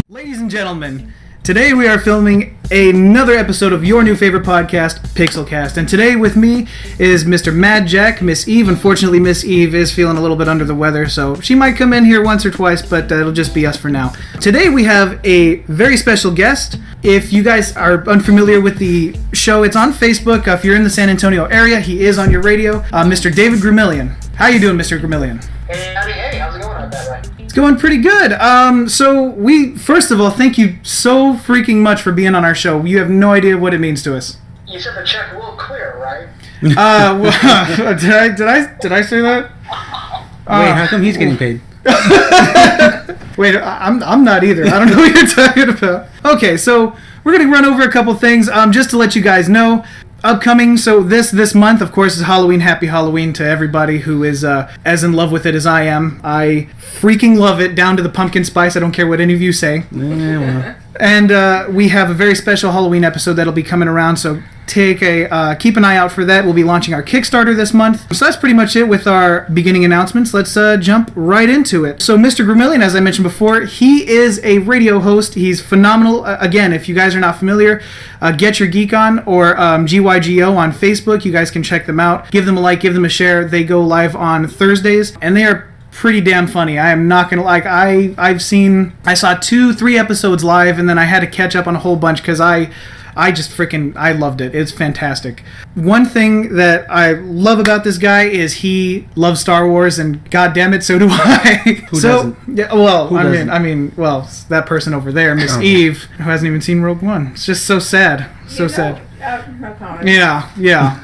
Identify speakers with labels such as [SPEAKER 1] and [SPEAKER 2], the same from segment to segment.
[SPEAKER 1] Ladies and gentlemen, today we are filming another episode of your new favorite podcast, PYXLCast. And today with me is Mr. MadJack, Miss Eve. Unfortunately, Miss Eve is feeling a little bit under the weather, so she might come in here once or twice, but it'll just be us for now. Today we have a very special guest. If you guys are unfamiliar with the show, it's on Facebook. If you're in the San Antonio area, he is on your radio. Mr. David Gremillion. How you doing, Mr. Gremillion?
[SPEAKER 2] Hey, how's it going out that way?
[SPEAKER 1] It's going pretty good. So we, first of all, thank you so freaking much for being on our show. You have no idea what it means to us.
[SPEAKER 2] You said the check will clear, right?
[SPEAKER 1] Well, did I say that?
[SPEAKER 3] Wait, how come he's getting paid?
[SPEAKER 1] Wait, I'm not either. I don't know what you're talking about. Okay, so we're gonna run over a couple things, just to let you guys know. Upcoming, so this month, of course, is Halloween. Happy Halloween to everybody who is as in love with it as I am. I freaking love it, down to the pumpkin spice. I don't care what any of you say.
[SPEAKER 3] Yeah, well.
[SPEAKER 1] And we have a very special Halloween episode that'll be coming around, so keep an eye out for that. We'll be launching our Kickstarter this month. So that's pretty much it with our beginning announcements. Let's jump right into it. So Mr. Gremillion, as I mentioned before, he is a radio host. He's phenomenal. Again, if you guys are not familiar, Get Your Geek On or GYGO on Facebook. You guys can check them out. Give them a like, give them a share. They go live on Thursdays, and they are pretty damn funny. I am not gonna I saw 2-3 episodes live, and then I had to catch up on a whole bunch because I loved it. It's fantastic. One thing that I love about this guy is he loves Star Wars, and goddammit, so do I.
[SPEAKER 3] Who doesn't?
[SPEAKER 1] Yeah, well,
[SPEAKER 3] Who doesn't?
[SPEAKER 1] That person over there, Miss Eve, who hasn't even seen Rogue One. It's just so sad. So sad.
[SPEAKER 4] No comment.
[SPEAKER 1] Yeah.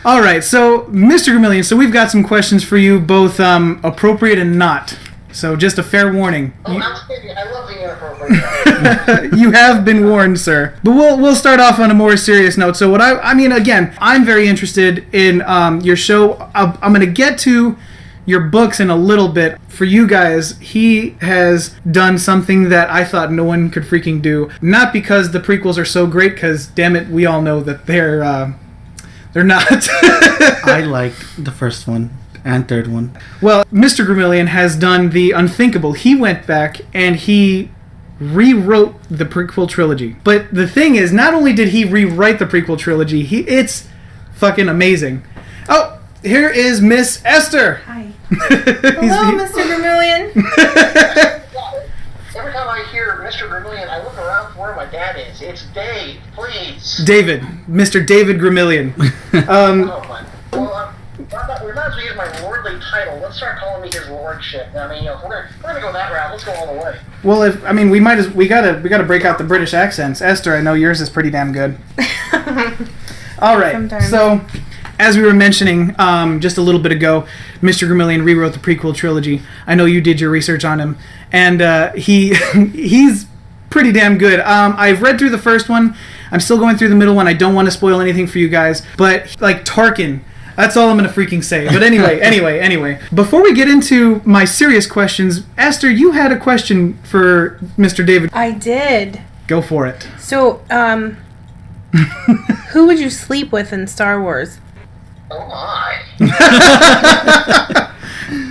[SPEAKER 1] All right, so Mr. Gremillion, so we've got some questions for you, both appropriate and not. So just a fair warning.
[SPEAKER 2] Oh, I'm kidding. I love the inappropriate.
[SPEAKER 1] You have been warned, sir. But we'll start off on a more serious note. So again, I'm very interested in your show. I'm going to get to your books in a little bit. For you guys, he has done something that I thought no one could freaking do. Not because the prequels are so great, because damn it, we all know that they're not.
[SPEAKER 3] I liked the first one and third one.
[SPEAKER 1] Well, Mr. Gremillion has done the unthinkable. He went back and he rewrote the prequel trilogy. But the thing is, not only did he rewrite the prequel trilogy, it's fucking amazing. Oh, here is Miss Esther.
[SPEAKER 4] Hi. Hello, Mr. Gremillion.
[SPEAKER 2] Every time I hear Mr. Gremillion, I look around for where my dad is. It's Dave, please.
[SPEAKER 1] David. Mr. David Gremillion.
[SPEAKER 2] Oh, my. Well, we might as well use my lordly title. Let's start calling me his lordship. I mean, we're gonna go that route. Let's go all the way.
[SPEAKER 1] Well, we gotta break out the British accents. Esther, I know yours is pretty damn good. All right.
[SPEAKER 4] Sometimes.
[SPEAKER 1] So, as we were mentioning just a little bit ago, Mr. Gremillion rewrote the prequel trilogy. I know you did your research on him, and he's pretty damn good. I've read through the first one. I'm still going through the middle one. I don't want to spoil anything for you guys, but like Tarkin. That's all I'm going to freaking say. But anyway. Before we get into my serious questions, Esther, you had a question for Mr. David.
[SPEAKER 4] I did.
[SPEAKER 1] Go for it.
[SPEAKER 4] So, who would you sleep with in Star Wars?
[SPEAKER 2] Oh, my.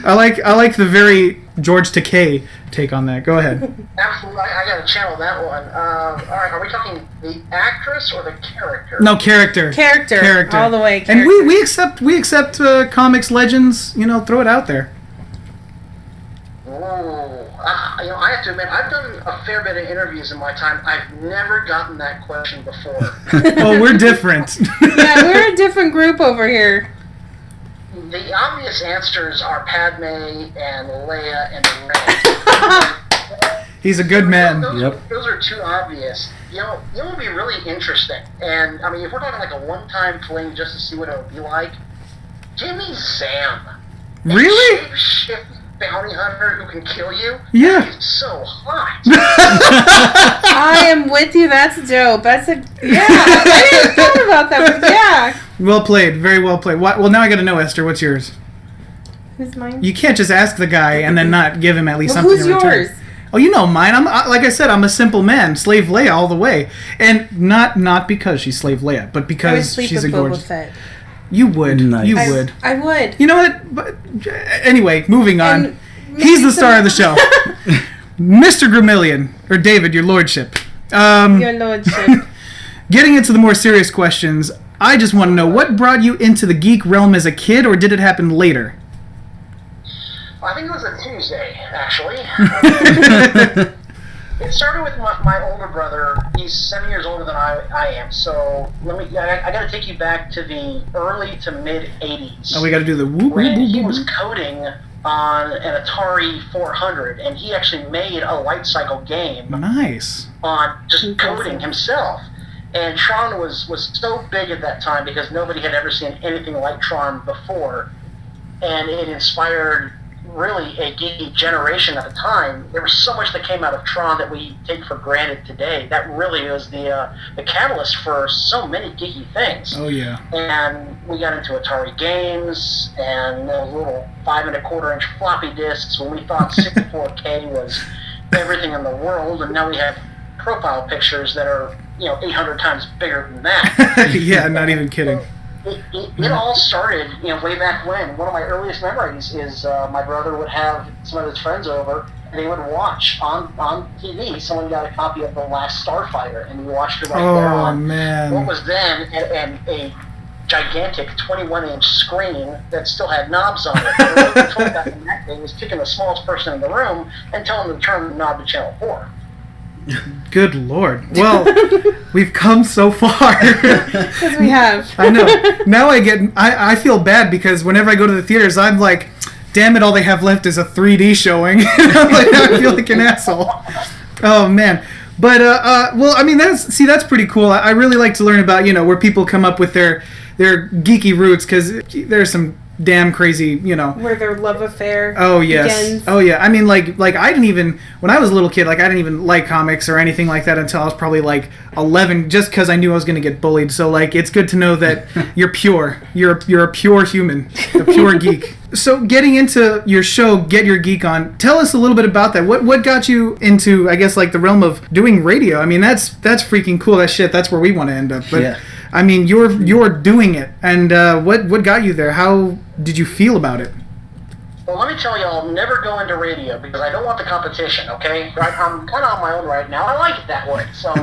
[SPEAKER 1] I like the very George Takei take on that. Go ahead.
[SPEAKER 2] Absolutely. I got to channel that one. All right, are we talking the actress or the character?
[SPEAKER 1] No, character.
[SPEAKER 4] Character. All the way.
[SPEAKER 1] And we accept comics legends. Throw it out there.
[SPEAKER 2] Ooh. I have to admit, I've done a fair bit of interviews in my time. I've never gotten that question before.
[SPEAKER 1] Well, we're different.
[SPEAKER 4] Yeah, we're a different group over here.
[SPEAKER 2] The obvious answers are Padme and Leia and Rey.
[SPEAKER 1] He's a good man.
[SPEAKER 2] Those are too obvious. It would be really interesting. And, I mean, if we're talking like a one-time fling just to see what it would be like, give me Sam.
[SPEAKER 1] Really?
[SPEAKER 2] Shape-shift bounty hunter who can kill you?
[SPEAKER 1] Yeah.
[SPEAKER 2] He's so hot.
[SPEAKER 4] I am with you. That's dope. I didn't thought about that, but yeah.
[SPEAKER 1] Well played. Very well played. Well, now I got to know, Esther. What's yours?
[SPEAKER 4] Who's mine?
[SPEAKER 1] You can't just ask the guy and then not give him at least something
[SPEAKER 4] who's
[SPEAKER 1] in return.
[SPEAKER 4] yours?
[SPEAKER 1] Oh, you know mine. Like I said, I'm a simple man, Slave Leia all the way, and not because she's Slave Leia, but
[SPEAKER 4] I would
[SPEAKER 1] because
[SPEAKER 4] sleep
[SPEAKER 1] she's
[SPEAKER 4] with
[SPEAKER 1] a gorgeous.
[SPEAKER 4] Boba Fett.
[SPEAKER 1] You would.
[SPEAKER 3] Nice.
[SPEAKER 1] You would.
[SPEAKER 4] I would.
[SPEAKER 1] You know what? But, anyway, moving on.
[SPEAKER 4] And
[SPEAKER 1] He's the star of the show. Mr. Gremillion, or David, your lordship.
[SPEAKER 4] Your lordship.
[SPEAKER 1] Getting into the more serious questions, I just want to know, what brought you into the geek realm as a kid, or did it happen later?
[SPEAKER 2] I think it was a Tuesday, actually. It started with my older brother. He's 7 years older than I am. So I got to take you back to the early to mid 80s.
[SPEAKER 1] Oh, we got to do the whoop,
[SPEAKER 2] when
[SPEAKER 1] whoop, whoop,
[SPEAKER 2] he
[SPEAKER 1] whoop.
[SPEAKER 2] was coding on an Atari 400, and he actually made a light cycle game
[SPEAKER 1] Nice.
[SPEAKER 2] on just coding himself. And Tron was so big at that time because nobody had ever seen anything like Tron before, and it inspired really a geeky generation at the time. There was so much that came out of Tron that we take for granted today. That really was the catalyst for so many geeky things.
[SPEAKER 1] Oh, yeah.
[SPEAKER 2] And we got into Atari games and those little 5 1/4 inch floppy disks when we thought 64K was everything in the world, and now we have profile pictures that are 800 times bigger than that.
[SPEAKER 1] Yeah, not even kidding.
[SPEAKER 2] It all started, way back when. One of my earliest memories is my brother would have some of his friends over, and they would watch on TV. Someone got a copy of The Last Starfighter, and we watched it right there
[SPEAKER 1] Oh,
[SPEAKER 2] on
[SPEAKER 1] man.
[SPEAKER 2] what was then a gigantic 21-inch screen that still had knobs on it. The remote control back in that day was picking the smallest person in the room and telling them to turn the knob to channel 4.
[SPEAKER 1] Good Lord. Well, we've come so far.
[SPEAKER 4] Because we have.
[SPEAKER 1] I know. Now I feel bad because whenever I go to the theaters, I'm like, damn it, all they have left is a 3D showing. I'm like, I feel like an asshole. Oh, man. But, well, I mean, that's pretty cool. I really like to learn about, where people come up with their geeky roots, because there's some damn crazy,
[SPEAKER 4] Where their love affair
[SPEAKER 1] Oh, yes.
[SPEAKER 4] begins.
[SPEAKER 1] Oh, yeah. I mean, like I didn't even, when I was a little kid, I didn't even like comics or anything like that until I was probably 11, just because I knew I was going to get bullied. So, it's good to know that you're pure. You're a pure human, a pure geek. So, getting into your show, Get Your Geek On, tell us a little bit about that. What got you into, I guess, the realm of doing radio? I mean, that's freaking cool. That's where we want to end up. But,
[SPEAKER 3] Yeah.
[SPEAKER 1] I mean, you're doing it. And what got you there? How did you feel about it?
[SPEAKER 2] Well, let me tell you, I'll never go into radio because I don't want the competition, okay? I'm kind of on my own right now. I like it that way, so...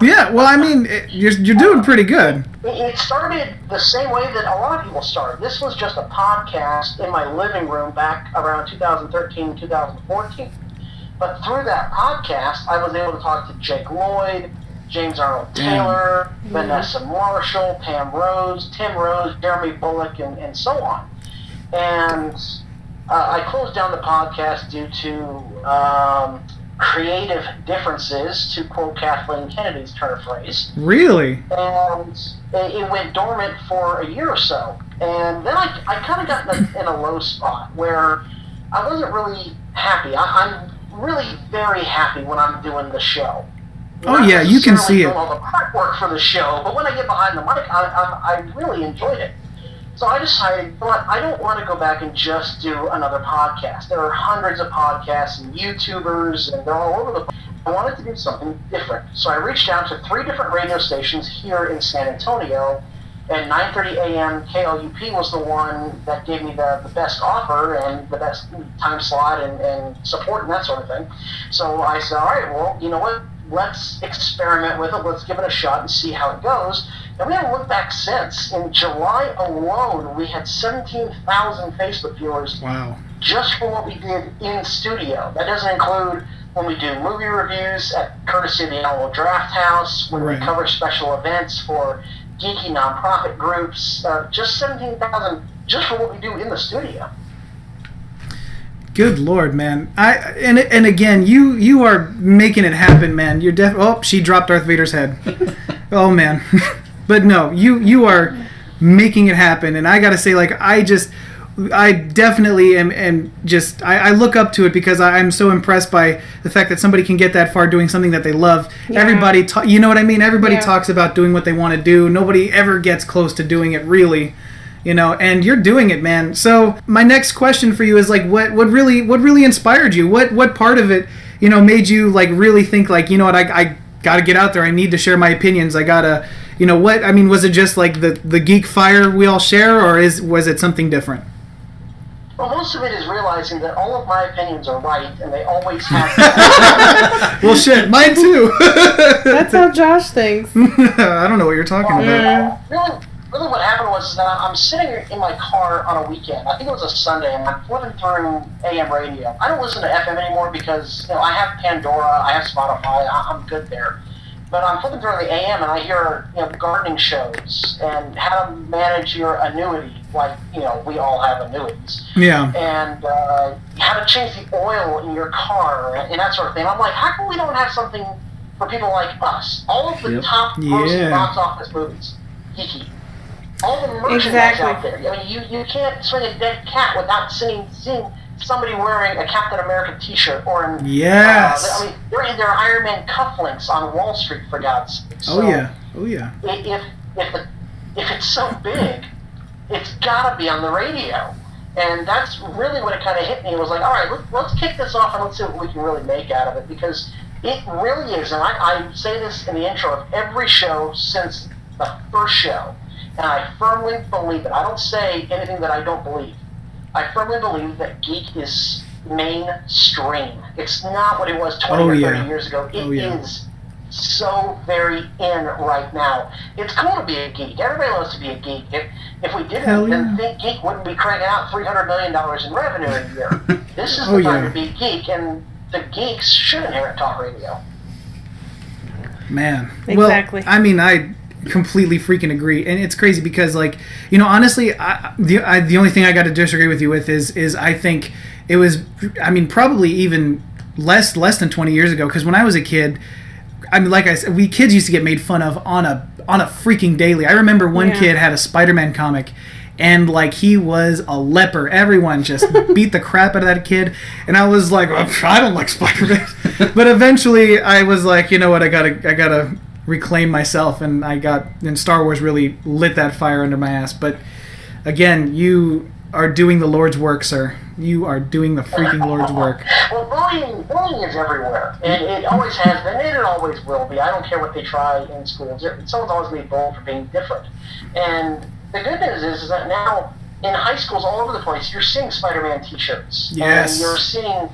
[SPEAKER 1] Yeah, well, I mean, you're doing pretty good.
[SPEAKER 2] It started the same way that a lot of people start. This was just a podcast in my living room back around 2013, 2014. But through that podcast, I was able to talk to Jake Lloyd, James Arnold Taylor, Vanessa Marshall, Pam Rose, Tim Rose, Jeremy Bullock, and so on. And I closed down the podcast due to creative differences, to quote Kathleen Kennedy's turn of phrase.
[SPEAKER 1] Really?
[SPEAKER 2] And it went dormant for a year or so. And then I kind of got in a low spot where I wasn't really happy. I'm really very happy when I'm doing the show.
[SPEAKER 1] Oh, yeah, you can see it.
[SPEAKER 2] Not necessarily doing all the prep work for the show, but when I get behind the mic, I really enjoyed it. So I decided, I don't want to go back and just do another podcast. There are hundreds of podcasts and YouTubers, and they're all over the place. I wanted to do something different. So I reached out to 3 different radio stations here in San Antonio, and 9:30 a.m. KLUP was the one that gave me the best offer and the best time slot and support and that sort of thing. So I said, all right, well, you know what? Let's experiment with it. Let's give it a shot and see how it goes. And we haven't looked back since. In July alone, we had 17,000 Facebook viewers.
[SPEAKER 1] Wow.
[SPEAKER 2] Just for what we did in studio. That doesn't include when we do movie reviews at courtesy of the Alamo Draft House, when we cover special events for geeky nonprofit groups. Just 17,000 just for what we do in the studio.
[SPEAKER 1] Good Lord, man! And again, you are making it happen, man. You're she dropped Darth Vader's head. Oh, man! But no, you are making it happen, and I gotta say, I definitely am just I look up to it because I'm so impressed by the fact that somebody can get that far doing something that they love. Yeah. Everybody, you know what I mean? Everybody talks about doing what they want to do. Nobody ever gets close to doing it, really. And you're doing it, man. So my next question for you is what really inspired you? What part of it made you like really think like, you know what, I gotta get out there. I need to share my opinions. I gotta, what? I mean, was it just like the geek fire we all share, or was it something different?
[SPEAKER 2] Well, most of it is realizing that all of my opinions are right, and they always have been.
[SPEAKER 1] Well, shit, mine too.
[SPEAKER 4] That's how Josh thinks.
[SPEAKER 1] I don't know what you're talking about.
[SPEAKER 2] Really what happened was that I'm sitting in my car on a weekend. I think it was a Sunday, and I'm flipping through AM radio. I don't listen to FM anymore because I have Pandora, I have Spotify, I'm good there. But I'm flipping through the AM, and I hear gardening shows and how to manage your annuity, like we all have annuities.
[SPEAKER 1] Yeah.
[SPEAKER 2] And how to change the oil in your car and that sort of thing. I'm like, how come we don't have something for people like us? All of the top grossing box office movies, geeky. All the merchandise out there. I mean, you can't swing a dead cat without seeing somebody wearing a Captain America T-shirt or
[SPEAKER 1] yes.
[SPEAKER 2] I mean, they're in their Iron Man cufflinks on Wall Street, for God's sake. So
[SPEAKER 1] oh yeah.
[SPEAKER 2] If it's so big, it's got to be on the radio, and that's really what it kind of hit me. It was like, all right, let's kick this off and let's see what we can really make out of it, because it really is. And I say this in the intro of every show since the first show. And I firmly believe it. I don't say anything that I don't believe. I firmly believe that geek is mainstream. It's not what it was 20 or 30 years ago. It is so very in right now. It's cool to be a geek. Everybody loves to be a geek. If we didn't, then Geek wouldn't be cranking out $300 million in revenue a year. This is the time to be geek, and the geeks should inherit talk radio.
[SPEAKER 1] Man.
[SPEAKER 4] Exactly.
[SPEAKER 1] Well, I mean, I completely freaking agree, and it's crazy because honestly, the only thing I got to disagree with you with is I think it was, I mean, probably even less than 20 years ago, because when I was a kid, I mean, like I said, we kids used to get made fun of on a freaking daily. I remember one kid had a Spider-Man comic, and like he was a leper. Everyone just beat the crap out of that kid, and I was like, I don't like Spider-Man. But eventually I was like, you know what, I gotta reclaim myself, and Star Wars really lit that fire under my ass. But again, you are doing the Lord's work, sir. You are doing the freaking Lord's work.
[SPEAKER 2] Well, bullying is everywhere, and it always has been, and it always will be. I don't care what they try in schools. Someone's always going to be bullied for being different. And the good news is that now in high schools all over the place, you're seeing Spider-Man T-shirts.
[SPEAKER 1] Yes.
[SPEAKER 2] And you're seeing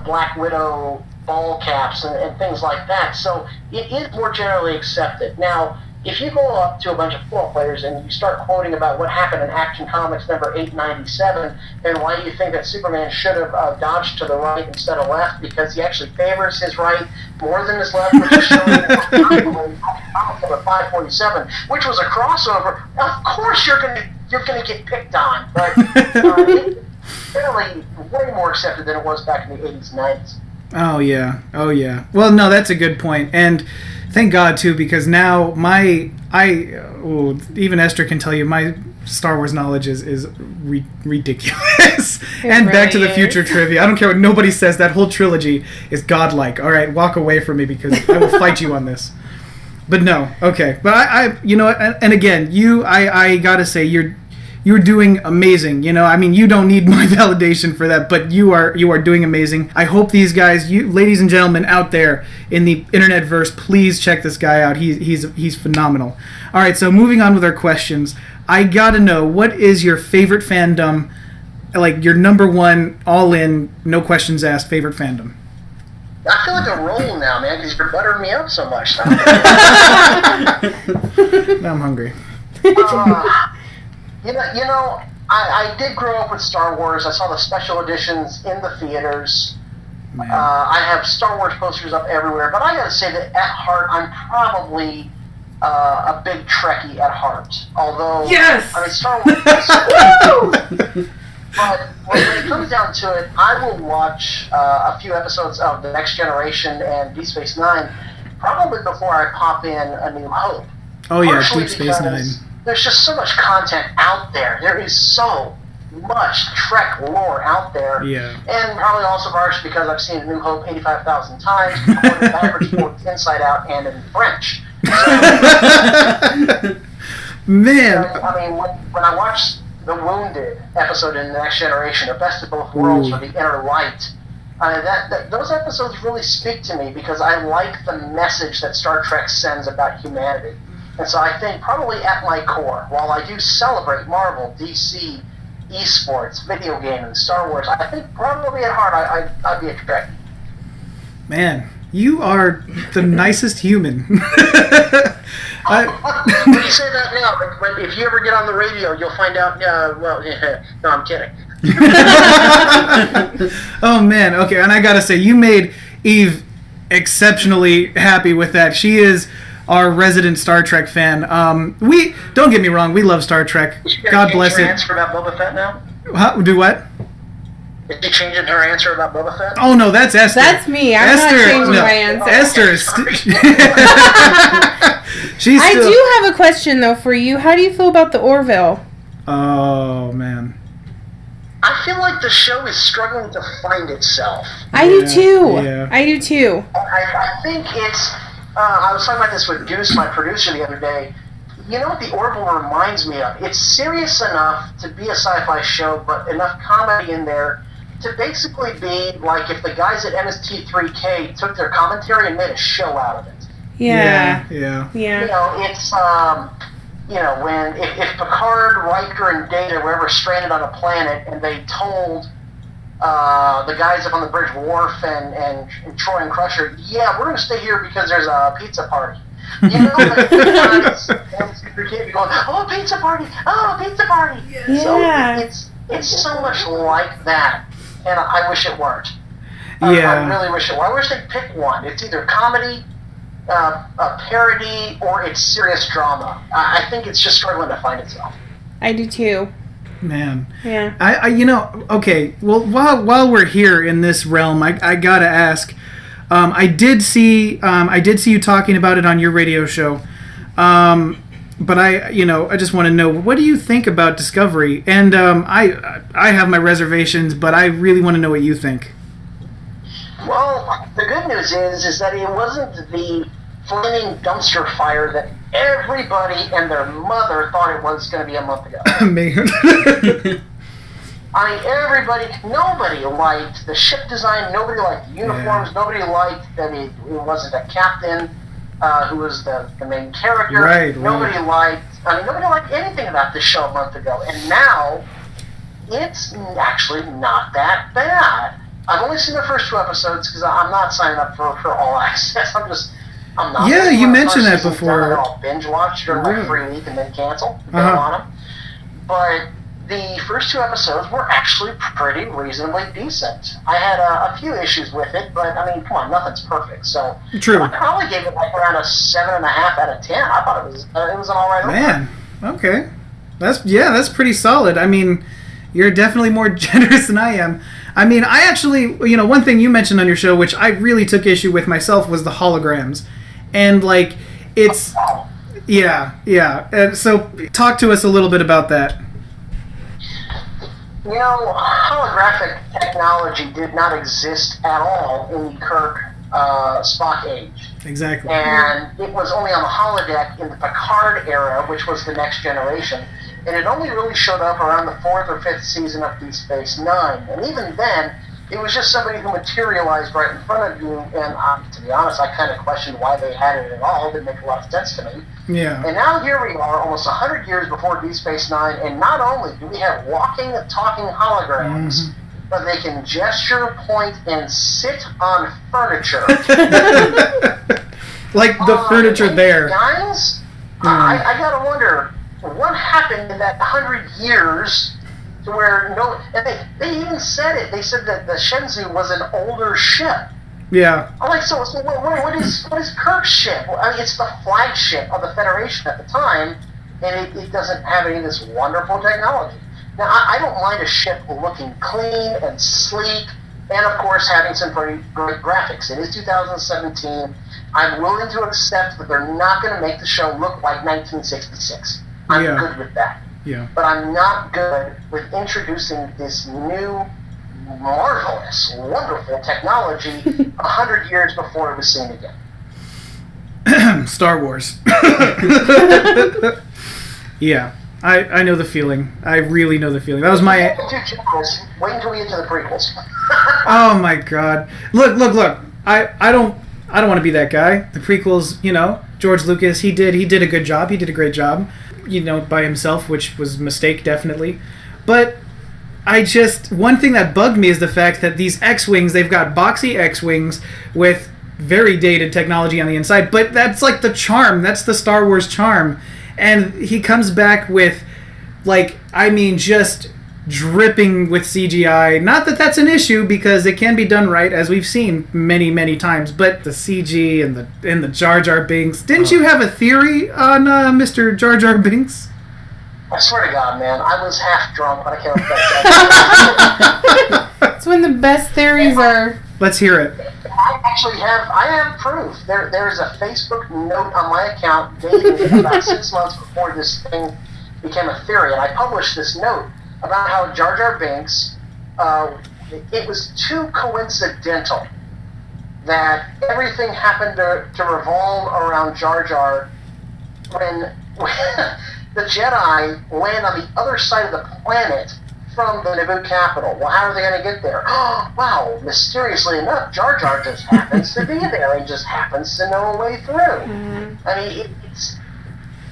[SPEAKER 2] Black Widow ball caps and things like that. So it is more generally accepted. Now, if you go up to a bunch of football players and you start quoting about what happened in Action Comics number 897 and why you think that Superman should have dodged to the right instead of left because he actually favors his right more than his left, which is shown in Comics number 547, which was a crossover, of course you're gonna get picked on. But it's really way more accepted than it was back in the 80s and 90s.
[SPEAKER 1] Oh yeah. Well, no, that's a good point, and thank God too, because now even Esther can tell you my Star Wars knowledge is ridiculous. And
[SPEAKER 4] really
[SPEAKER 1] Back to the Future trivia. I don't care what nobody says. That whole trilogy is godlike. All right, walk away from me because I will fight you on this. But no, okay. But I and again, I gotta say you're doing amazing. I mean, you don't need my validation for that, but you are doing amazing. I hope these guys, you ladies and gentlemen out there in the internetverse, please check this guy out. He's phenomenal. All right, so moving on with our questions. I gotta know, what is your favorite fandom? Like your number one, all in, no questions asked favorite fandom?
[SPEAKER 2] I feel like a roll now, man, because you're buttering me up so much.
[SPEAKER 1] Now I'm hungry.
[SPEAKER 2] I did grow up with Star Wars. I saw the special editions in the theaters. I have Star Wars posters up everywhere. But I gotta say that at heart, I'm probably a big Trekkie at heart. Although,
[SPEAKER 4] yes!
[SPEAKER 2] I mean, Star Wars. But when it comes down to it, I will watch a few episodes of The Next Generation and Deep Space Nine probably before I pop in A New Hope.
[SPEAKER 1] Oh yeah,
[SPEAKER 2] Partially
[SPEAKER 1] Deep Space Nine.
[SPEAKER 2] There's just so much content out there. There is so much Trek lore out there.
[SPEAKER 1] Yeah. And
[SPEAKER 2] probably also partially because I've seen A New Hope 85,000 times, recorded backwards, forwards, inside out, and in French. So,
[SPEAKER 1] man.
[SPEAKER 2] I mean, when I watched the Wounded episode in The Next Generation, or Best of Both Worlds, or The Inner Light, Those episodes really speak to me because I like the message that Star Trek sends about humanity. And so I think probably at my core, while I do celebrate Marvel, DC, esports, video gaming, Star Wars, I think probably at heart I'd be a Trekkie.
[SPEAKER 1] Man, you are the nicest human.
[SPEAKER 2] When you say that now, but if you ever get on the radio, you'll find out, no, I'm kidding.
[SPEAKER 1] Oh, man. Okay, and I gotta say, you made Eve exceptionally happy with that. She is our resident Star Trek fan. We don't get me wrong, we love Star Trek. God bless
[SPEAKER 2] your
[SPEAKER 1] it.
[SPEAKER 2] Answer about Boba Fett now?
[SPEAKER 1] Do what?
[SPEAKER 2] Is she changing her answer about Boba Fett?
[SPEAKER 1] Oh no, that's Esther.
[SPEAKER 4] That's me. I'm not changing my answer.
[SPEAKER 1] Esther is. She's.
[SPEAKER 4] I do have a question though for you. How do you feel about the Orville?
[SPEAKER 1] Oh man.
[SPEAKER 2] I feel like the show is struggling to find itself.
[SPEAKER 4] I do too.
[SPEAKER 1] Yeah.
[SPEAKER 4] I do too.
[SPEAKER 2] I think it's. I was talking about this with Goose, my producer, the other day. You know what the Orville reminds me of? It's serious enough to be a sci-fi show, but enough comedy in there to basically be like if the guys at MST3K took their commentary and made a show out of it.
[SPEAKER 4] Yeah.
[SPEAKER 2] You know, it's when if Picard, Riker, and Data were ever stranded on a planet and they told the guys up on the bridge, Worf and Troy and Crusher, yeah, we're going to stay here because there's a pizza party. You know, like, MST3K be going, oh, pizza party, oh, pizza party.
[SPEAKER 4] Yeah.
[SPEAKER 2] So it's so much like that, and I wish it weren't. I really wish it were. I wish they'd pick one. It's either comedy, a parody, or it's serious drama. I think it's just struggling to find itself.
[SPEAKER 4] I do too.
[SPEAKER 1] Man.
[SPEAKER 4] Yeah.
[SPEAKER 1] I okay. Well, while we're here in this realm, I gotta ask. I did see you talking about it on your radio show. But I just want to know, what do you think about Discovery? And I have my reservations, but I really want to know what you think.
[SPEAKER 2] Well, the good news is that it wasn't the flaming dumpster fire that everybody and their mother thought it was going to be a month ago.
[SPEAKER 1] Man.
[SPEAKER 2] I mean, nobody liked the ship design, nobody liked the uniforms, nobody liked that it wasn't a captain who was the main character.
[SPEAKER 1] Right.
[SPEAKER 2] Nobody liked anything about this show a month ago. And now, it's actually not that bad. I've only seen the first 2 episodes because I'm not signing up for all access. I'm not.
[SPEAKER 1] Yeah, you mentioned that before.
[SPEAKER 2] I'll binge watch during my free week and then cancel. On them. But the first 2 episodes were actually pretty reasonably decent. I had a few issues with it, but I mean, come on, nothing's perfect. So
[SPEAKER 1] true.
[SPEAKER 2] I probably gave it like around a 7.5 out of 10. I thought it was an all right.
[SPEAKER 1] Man, okay, that's pretty solid. I mean, you're definitely more generous than I am. I mean, I actually, one thing you mentioned on your show, which I really took issue with myself, was the holograms, and like it's, And so talk to us a little bit about that.
[SPEAKER 2] Holographic technology did not exist at all in the Kirk Spock age.
[SPEAKER 1] Exactly.
[SPEAKER 2] And it was only on the holodeck in the Picard era, which was the Next Generation. And it only really showed up around the 4th or 5th season of Deep Space Nine. And even then, it was just somebody who materialized right in front of you. And to be honest, I kind of questioned why they had it at all. It didn't make a lot of sense to me.
[SPEAKER 1] Yeah.
[SPEAKER 2] And now here we are, almost 100 years before Deep Space Nine, and not only do we have walking, talking holograms, but they can gesture, point, and sit on furniture.
[SPEAKER 1] Like the furniture there.
[SPEAKER 2] Guys, I gotta wonder, what happened in that 100 years to where and they even said it. They said that the Shenzhou was an older ship.
[SPEAKER 1] Yeah.
[SPEAKER 2] I'm like, so what is Kirk's ship? Well, I mean, it's the flagship of the Federation at the time, and it doesn't have any of this wonderful technology. Now, I don't mind a ship looking clean and sleek, and of course having some pretty great graphics. It is 2017. I'm willing to accept that they're not going to make the show look like 1966. I'm good with that.
[SPEAKER 1] Yeah.
[SPEAKER 2] But I'm not good with introducing this new, marvelous, wonderful technology 100 years before it was seen again.
[SPEAKER 1] Star Wars. Yeah. I know the feeling. I really know the feeling. That was my...
[SPEAKER 2] Wait until we get to the prequels.
[SPEAKER 1] Oh my god. Look. I don't want to be that guy. The prequels, George Lucas, he did a good job. He did a great job, by himself, which was a mistake, definitely. But one thing that bugged me is the fact that these X-Wings, they've got boxy X-Wings with very dated technology on the inside, but that's like the charm. That's the Star Wars charm. And he comes back with, just dripping with CGI. Not that that's an issue, because it can be done right, as we've seen many, many times. But the CG and the Jar Jar Binks. Didn't you have a theory on Mr. Jar Jar Binks?
[SPEAKER 2] I swear to God, man, I was half drunk, but I can't remember.
[SPEAKER 4] It's when the best theories are.
[SPEAKER 1] Let's hear it.
[SPEAKER 2] I have proof. There's a Facebook note on my account dated about 6 months before this thing became a theory, and I published this note about how Jar Jar Binks, it was too coincidental that everything happened to revolve around Jar Jar when the Jedi land on the other side of the planet from the Naboo capital. Well, how are they going to get there? Oh, wow, mysteriously enough, Jar Jar just happens to be there and just happens to know a way through. Mm-hmm. I mean, it's...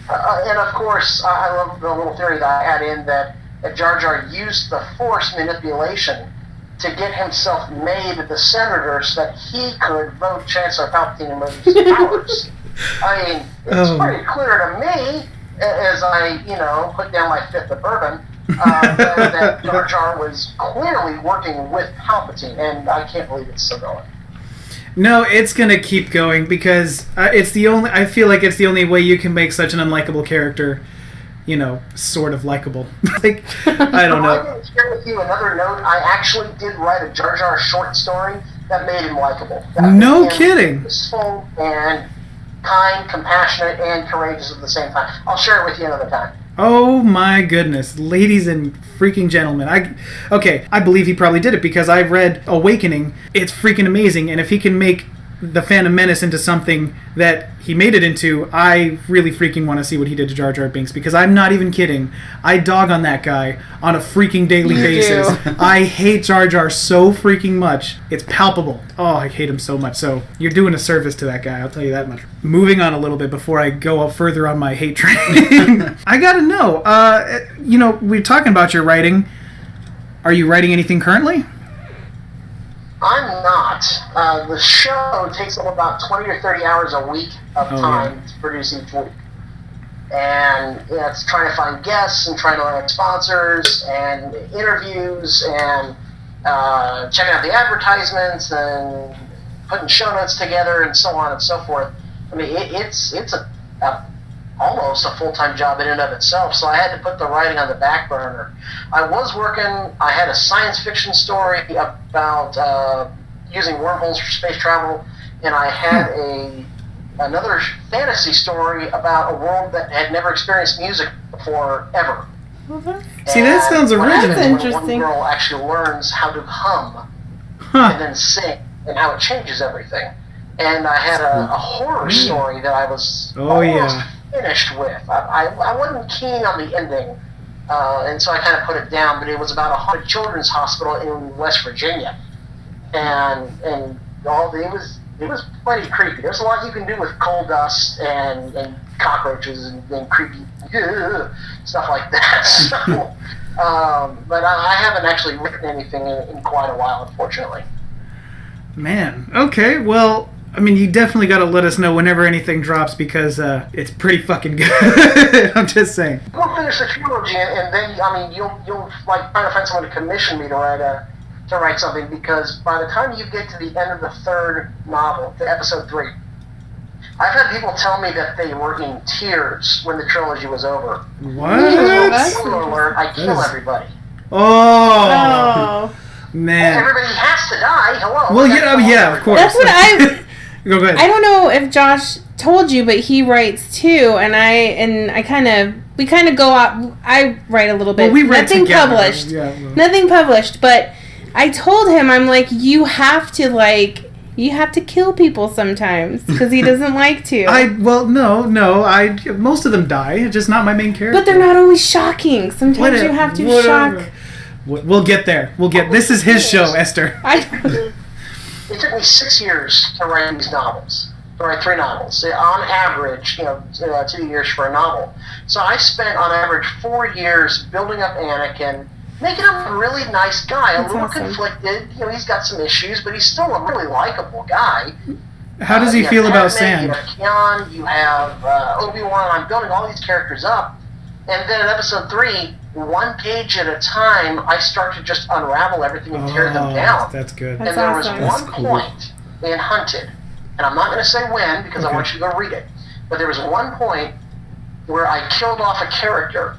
[SPEAKER 2] and of course, I love the little theory that I had in that Jar Jar used the Force manipulation to get himself made the senator so that he could vote Chancellor Palpatine and move his powers. I mean, it's pretty clear to me, as I, put down my fifth of bourbon, that Jar Jar was clearly working with Palpatine, and I can't believe it's still going.
[SPEAKER 1] No, it's gonna keep going, because I feel like it's the only way you can make such an unlikable character, sort of likable. I don't know.
[SPEAKER 2] I'm going to share with you another note. I actually did write a Jar Jar short story that made him likable.
[SPEAKER 1] No kidding.
[SPEAKER 2] Useful and kind, compassionate, and courageous at the same time. I'll share it with you another time.
[SPEAKER 1] Oh my goodness, ladies and freaking gentlemen. I believe he probably did it, because I've read Awakening. It's freaking amazing, and if he can make the Phantom Menace into something that he made it into, I really freaking want to see what he did to Jar Jar Binks, because I'm not even kidding. I dog on that guy on a freaking daily basis. I hate Jar Jar so freaking much. It's palpable. Oh, I hate him so much. So you're doing a service to that guy, I'll tell you that much. Moving on a little bit before I go up further on my hate train. I gotta know, we're talking about your writing. Are you writing anything currently?
[SPEAKER 2] I'm not. The show takes up about 20 or 30 hours a week of time to produce each week. And it's trying to find guests and trying to land sponsors and interviews and checking out the advertisements and putting show notes together and so on and so forth. I mean, it's almost a full-time job in and of itself, so I had to put the writing on the back burner. I had a science fiction story about using wormholes for space travel, and I had another fantasy story about a world that had never experienced music before, ever.
[SPEAKER 1] See, that sounds original.
[SPEAKER 4] That's interesting.
[SPEAKER 2] One girl actually learns how to hum and then sing, and how it changes everything. And I had a horror story that I was almost finished with. I wasn't keen on the ending, and so I kind of put it down, but it was about a haunted children's hospital in West Virginia. And it was plenty creepy. There's a lot you can do with coal dust and cockroaches and creepy stuff like that. So, but I haven't actually written anything in quite a while, unfortunately.
[SPEAKER 1] Man, okay, well, I mean, you definitely got to let us know whenever anything drops, because it's pretty fucking good. I'm just saying.
[SPEAKER 2] We'll finish the trilogy, and then you'll like try to find someone to commission me to write something, because by the time you get to the end of the third novel, to episode 3, I've had people tell me that they were in tears when the trilogy was over.
[SPEAKER 1] What?
[SPEAKER 2] Spoiler alert! I kill everybody.
[SPEAKER 1] Oh. Man.
[SPEAKER 2] Everybody has to die. Hello.
[SPEAKER 1] Well, yeah, of course.
[SPEAKER 4] That's what
[SPEAKER 1] Go ahead.
[SPEAKER 4] I don't know if Josh told you, but he writes too, and we kind of go out. I write a little bit.
[SPEAKER 1] Well, we write
[SPEAKER 4] nothing
[SPEAKER 1] together.
[SPEAKER 4] published.
[SPEAKER 1] Yeah, well.
[SPEAKER 4] Nothing published, but I told him, I'm like, you have to You have to kill people sometimes because he doesn't like to.
[SPEAKER 1] Most of them die. Just not my main character.
[SPEAKER 4] But they're not always shocking. Sometimes you have to shock.
[SPEAKER 1] We'll get there. This is his show, Esther.
[SPEAKER 2] It took me 6 years to write these novels. To write 3 novels. On average, 2 years for a novel. So I spent, on average, 4 years building up Anakin, making him a really nice guy, a little conflicted. He's got some issues, but he's still a really likable guy.
[SPEAKER 1] How does he feel about Sand?
[SPEAKER 2] You have Keon, you have Obi-Wan. I'm building all these characters up. And then in episode 3, 1 page at a time, I start to just unravel everything and tear them down.
[SPEAKER 1] That's good.
[SPEAKER 2] And there was one point in Hunted, and I'm not going to say when because I want you to go read it, but there was one point where I killed off a character,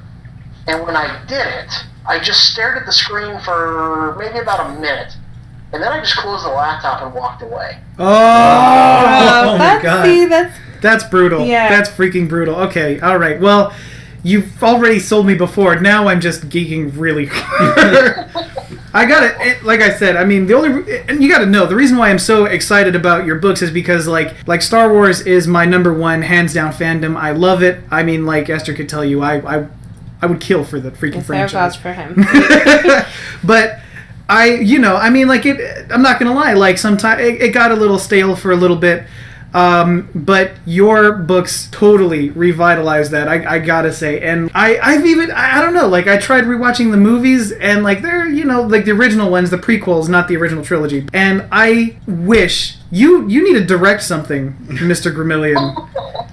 [SPEAKER 2] and when I did it, I just stared at the screen for maybe about a minute, and then I just closed the laptop and walked away.
[SPEAKER 1] Oh my God. That's brutal.
[SPEAKER 4] Yeah.
[SPEAKER 1] That's freaking brutal. Okay, all right. Well, you've already sold me before. Now I'm just geeking really hard. I got it. Like I said, I mean, and you got to know, the reason why I'm so excited about your books is because, like Star Wars is my #1 hands down fandom. I love it. I mean, like Esther could tell you, I would kill for the freaking franchise.
[SPEAKER 4] For him.
[SPEAKER 1] But I'm not gonna lie. Like sometimes it got a little stale for a little bit. But your books totally revitalized that, I gotta say. And I don't know, like I tried rewatching the movies and like they're, like the original ones, the prequels, not the original trilogy. And I wish you need to direct something, Mr. Gremillion.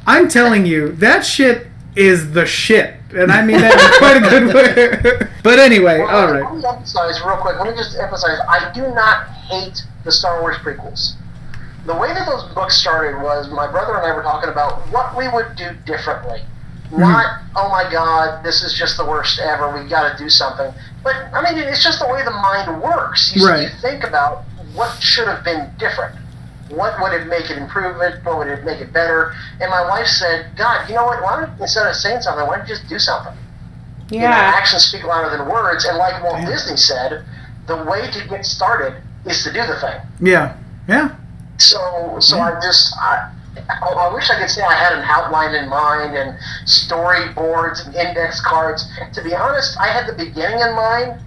[SPEAKER 1] I'm telling you, that shit is the shit. And I mean that in quite a good way. But anyway, all right.
[SPEAKER 2] Let me emphasize real quick, I do not hate the Star Wars prequels. The way that those books started was my brother and I were talking about what we would do differently. Not, oh my God, this is just the worst ever, we got to do something. But, I mean, it's just the way the mind works. You think about what should have been different. What would it make it improvement? What would it make it better? And my wife said, God, you know what, why don't, instead of saying something, why don't you just do something?
[SPEAKER 4] Yeah.
[SPEAKER 2] Actions speak louder than words, and like Walt Disney said, the way to get started is to do the thing.
[SPEAKER 1] Yeah.
[SPEAKER 2] So I wish I could say I had an outline in mind and storyboards and index cards. To be honest, I had the beginning in mind,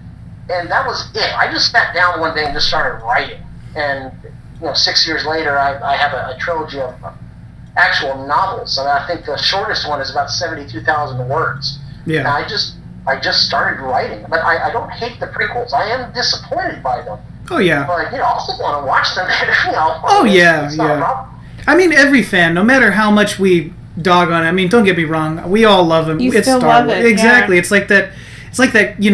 [SPEAKER 2] and that was it. I just sat down one day and just started writing. And 6 years later, I have a trilogy of actual novels, and I think the shortest one is about 72,000 words.
[SPEAKER 1] Yeah.
[SPEAKER 2] And I just started writing, but I don't hate the prequels. I am disappointed by them.
[SPEAKER 1] Oh yeah.
[SPEAKER 2] But I also want to watch them.
[SPEAKER 1] Oh yeah. I mean, every fan, no matter how much we dog on it. I mean, don't get me wrong, we all love him.
[SPEAKER 4] It's still Star Wars.
[SPEAKER 1] Exactly. Yeah. It's like that. It's like that. You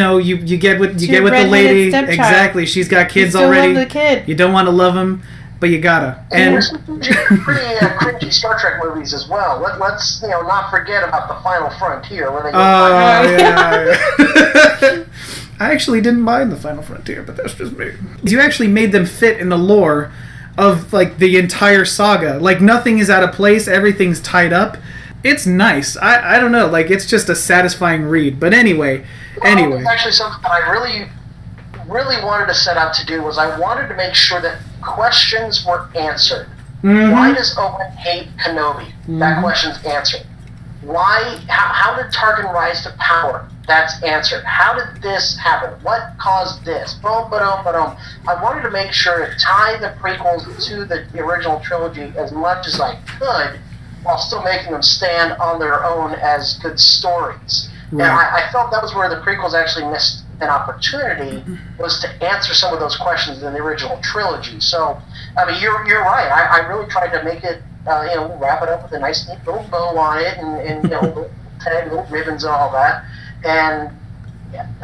[SPEAKER 1] get with the lady.
[SPEAKER 4] Stepchild.
[SPEAKER 1] Exactly. She's got kids
[SPEAKER 4] you still
[SPEAKER 1] already.
[SPEAKER 4] Love the kid.
[SPEAKER 1] You don't want to love him, but you gotta.
[SPEAKER 2] And there's some pretty cringy Star Trek movies as well. Let's not forget about the Final Frontier where they go.
[SPEAKER 1] Yeah. I actually didn't mind the Final Frontier, but that's just me. You actually made them fit in the lore of like the entire saga. Like nothing is out of place, everything's tied up. It's nice. I don't know, like it's just a satisfying read. But anyway.
[SPEAKER 2] Actually, something that I really wanted to set out to do was I wanted to make sure that questions were answered. Mm-hmm. Why does Owen hate Kenobi? Mm-hmm. That question's answered. How did Tarkin rise to power? That's answered. How did this happen? What caused this? Boom, ba-dum, ba-dum. I wanted to make sure to tie the prequels to the original trilogy as much as I could while still making them stand on their own as good stories. Right. And I felt that was where the prequels actually missed an opportunity, was to answer some of those questions in the original trilogy. So, I mean, you're right. I really tried to make it, wrap it up with a nice neat little bow on it and little ribbons and all that. And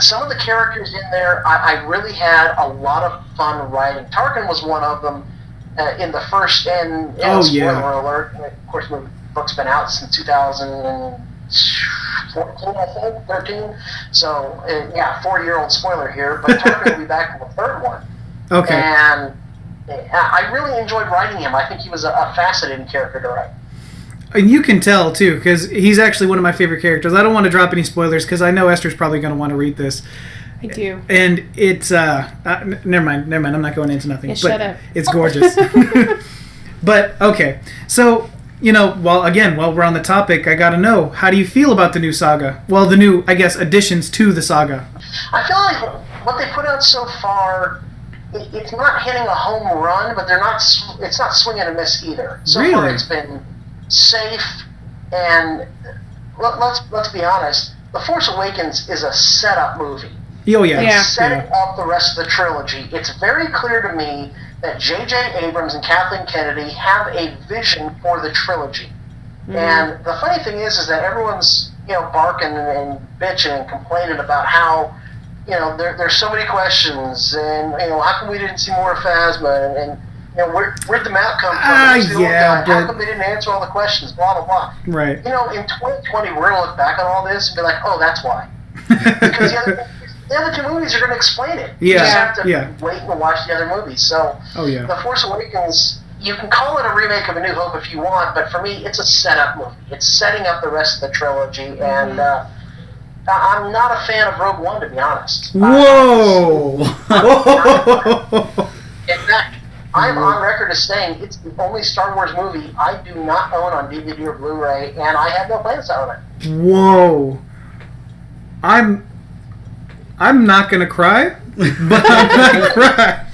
[SPEAKER 2] some of the characters in there, I really had a lot of fun writing. Tarkin was one of them in the first, and spoiler alert, of course the book's been out since 2014, I think, 13. So, 4-year-old spoiler here, but Tarkin will be back in the third one.
[SPEAKER 1] Okay.
[SPEAKER 2] And I really enjoyed writing him. I think he was a fascinating character to write.
[SPEAKER 1] And you can tell, too, because he's actually one of my favorite characters. I don't want to drop any spoilers, because I know Esther's probably going to want to read this.
[SPEAKER 4] I do.
[SPEAKER 1] And it's never mind. I'm not going into nothing.
[SPEAKER 4] Yeah,
[SPEAKER 1] but
[SPEAKER 4] shut up.
[SPEAKER 1] It's gorgeous. But okay, so while we're on the topic, I gotta know, how do you feel about the new saga? Well, the new, I guess, additions to the saga.
[SPEAKER 2] I feel like what they put out so far, it's not hitting a home run, but it's not swinging a miss either. So
[SPEAKER 1] Really?
[SPEAKER 2] far, it's been safe, and let's be honest. The Force Awakens is a setup movie.
[SPEAKER 1] Oh yeah.
[SPEAKER 4] Yeah.
[SPEAKER 2] Setting up the rest of the trilogy. It's very clear to me that J.J. Abrams and Kathleen Kennedy have a vision for the trilogy. Mm-hmm. And the funny thing is that everyone's barking and bitching and complaining about how there's so many questions, and how come we didn't see more of Phasma, and where'd the map come from? How come they didn't answer all the questions? Blah blah blah.
[SPEAKER 1] Right.
[SPEAKER 2] In 2020, we're gonna look back on all this and be like, oh, that's why. Because the other two movies are going to explain it.
[SPEAKER 1] Yeah.
[SPEAKER 2] You just have to wait and watch the other movies. So, The Force Awakens, you can call it a remake of A New Hope if you want, but for me, it's a setup movie. It's setting up the rest of the trilogy, and I'm not a fan of Rogue One, to be honest.
[SPEAKER 1] Whoa!
[SPEAKER 2] In fact, I'm on record as saying it's the only Star Wars movie I do not own on DVD or Blu-ray, and I have no plans to own it.
[SPEAKER 1] Whoa! I'm not gonna cry, but I'm gonna cry.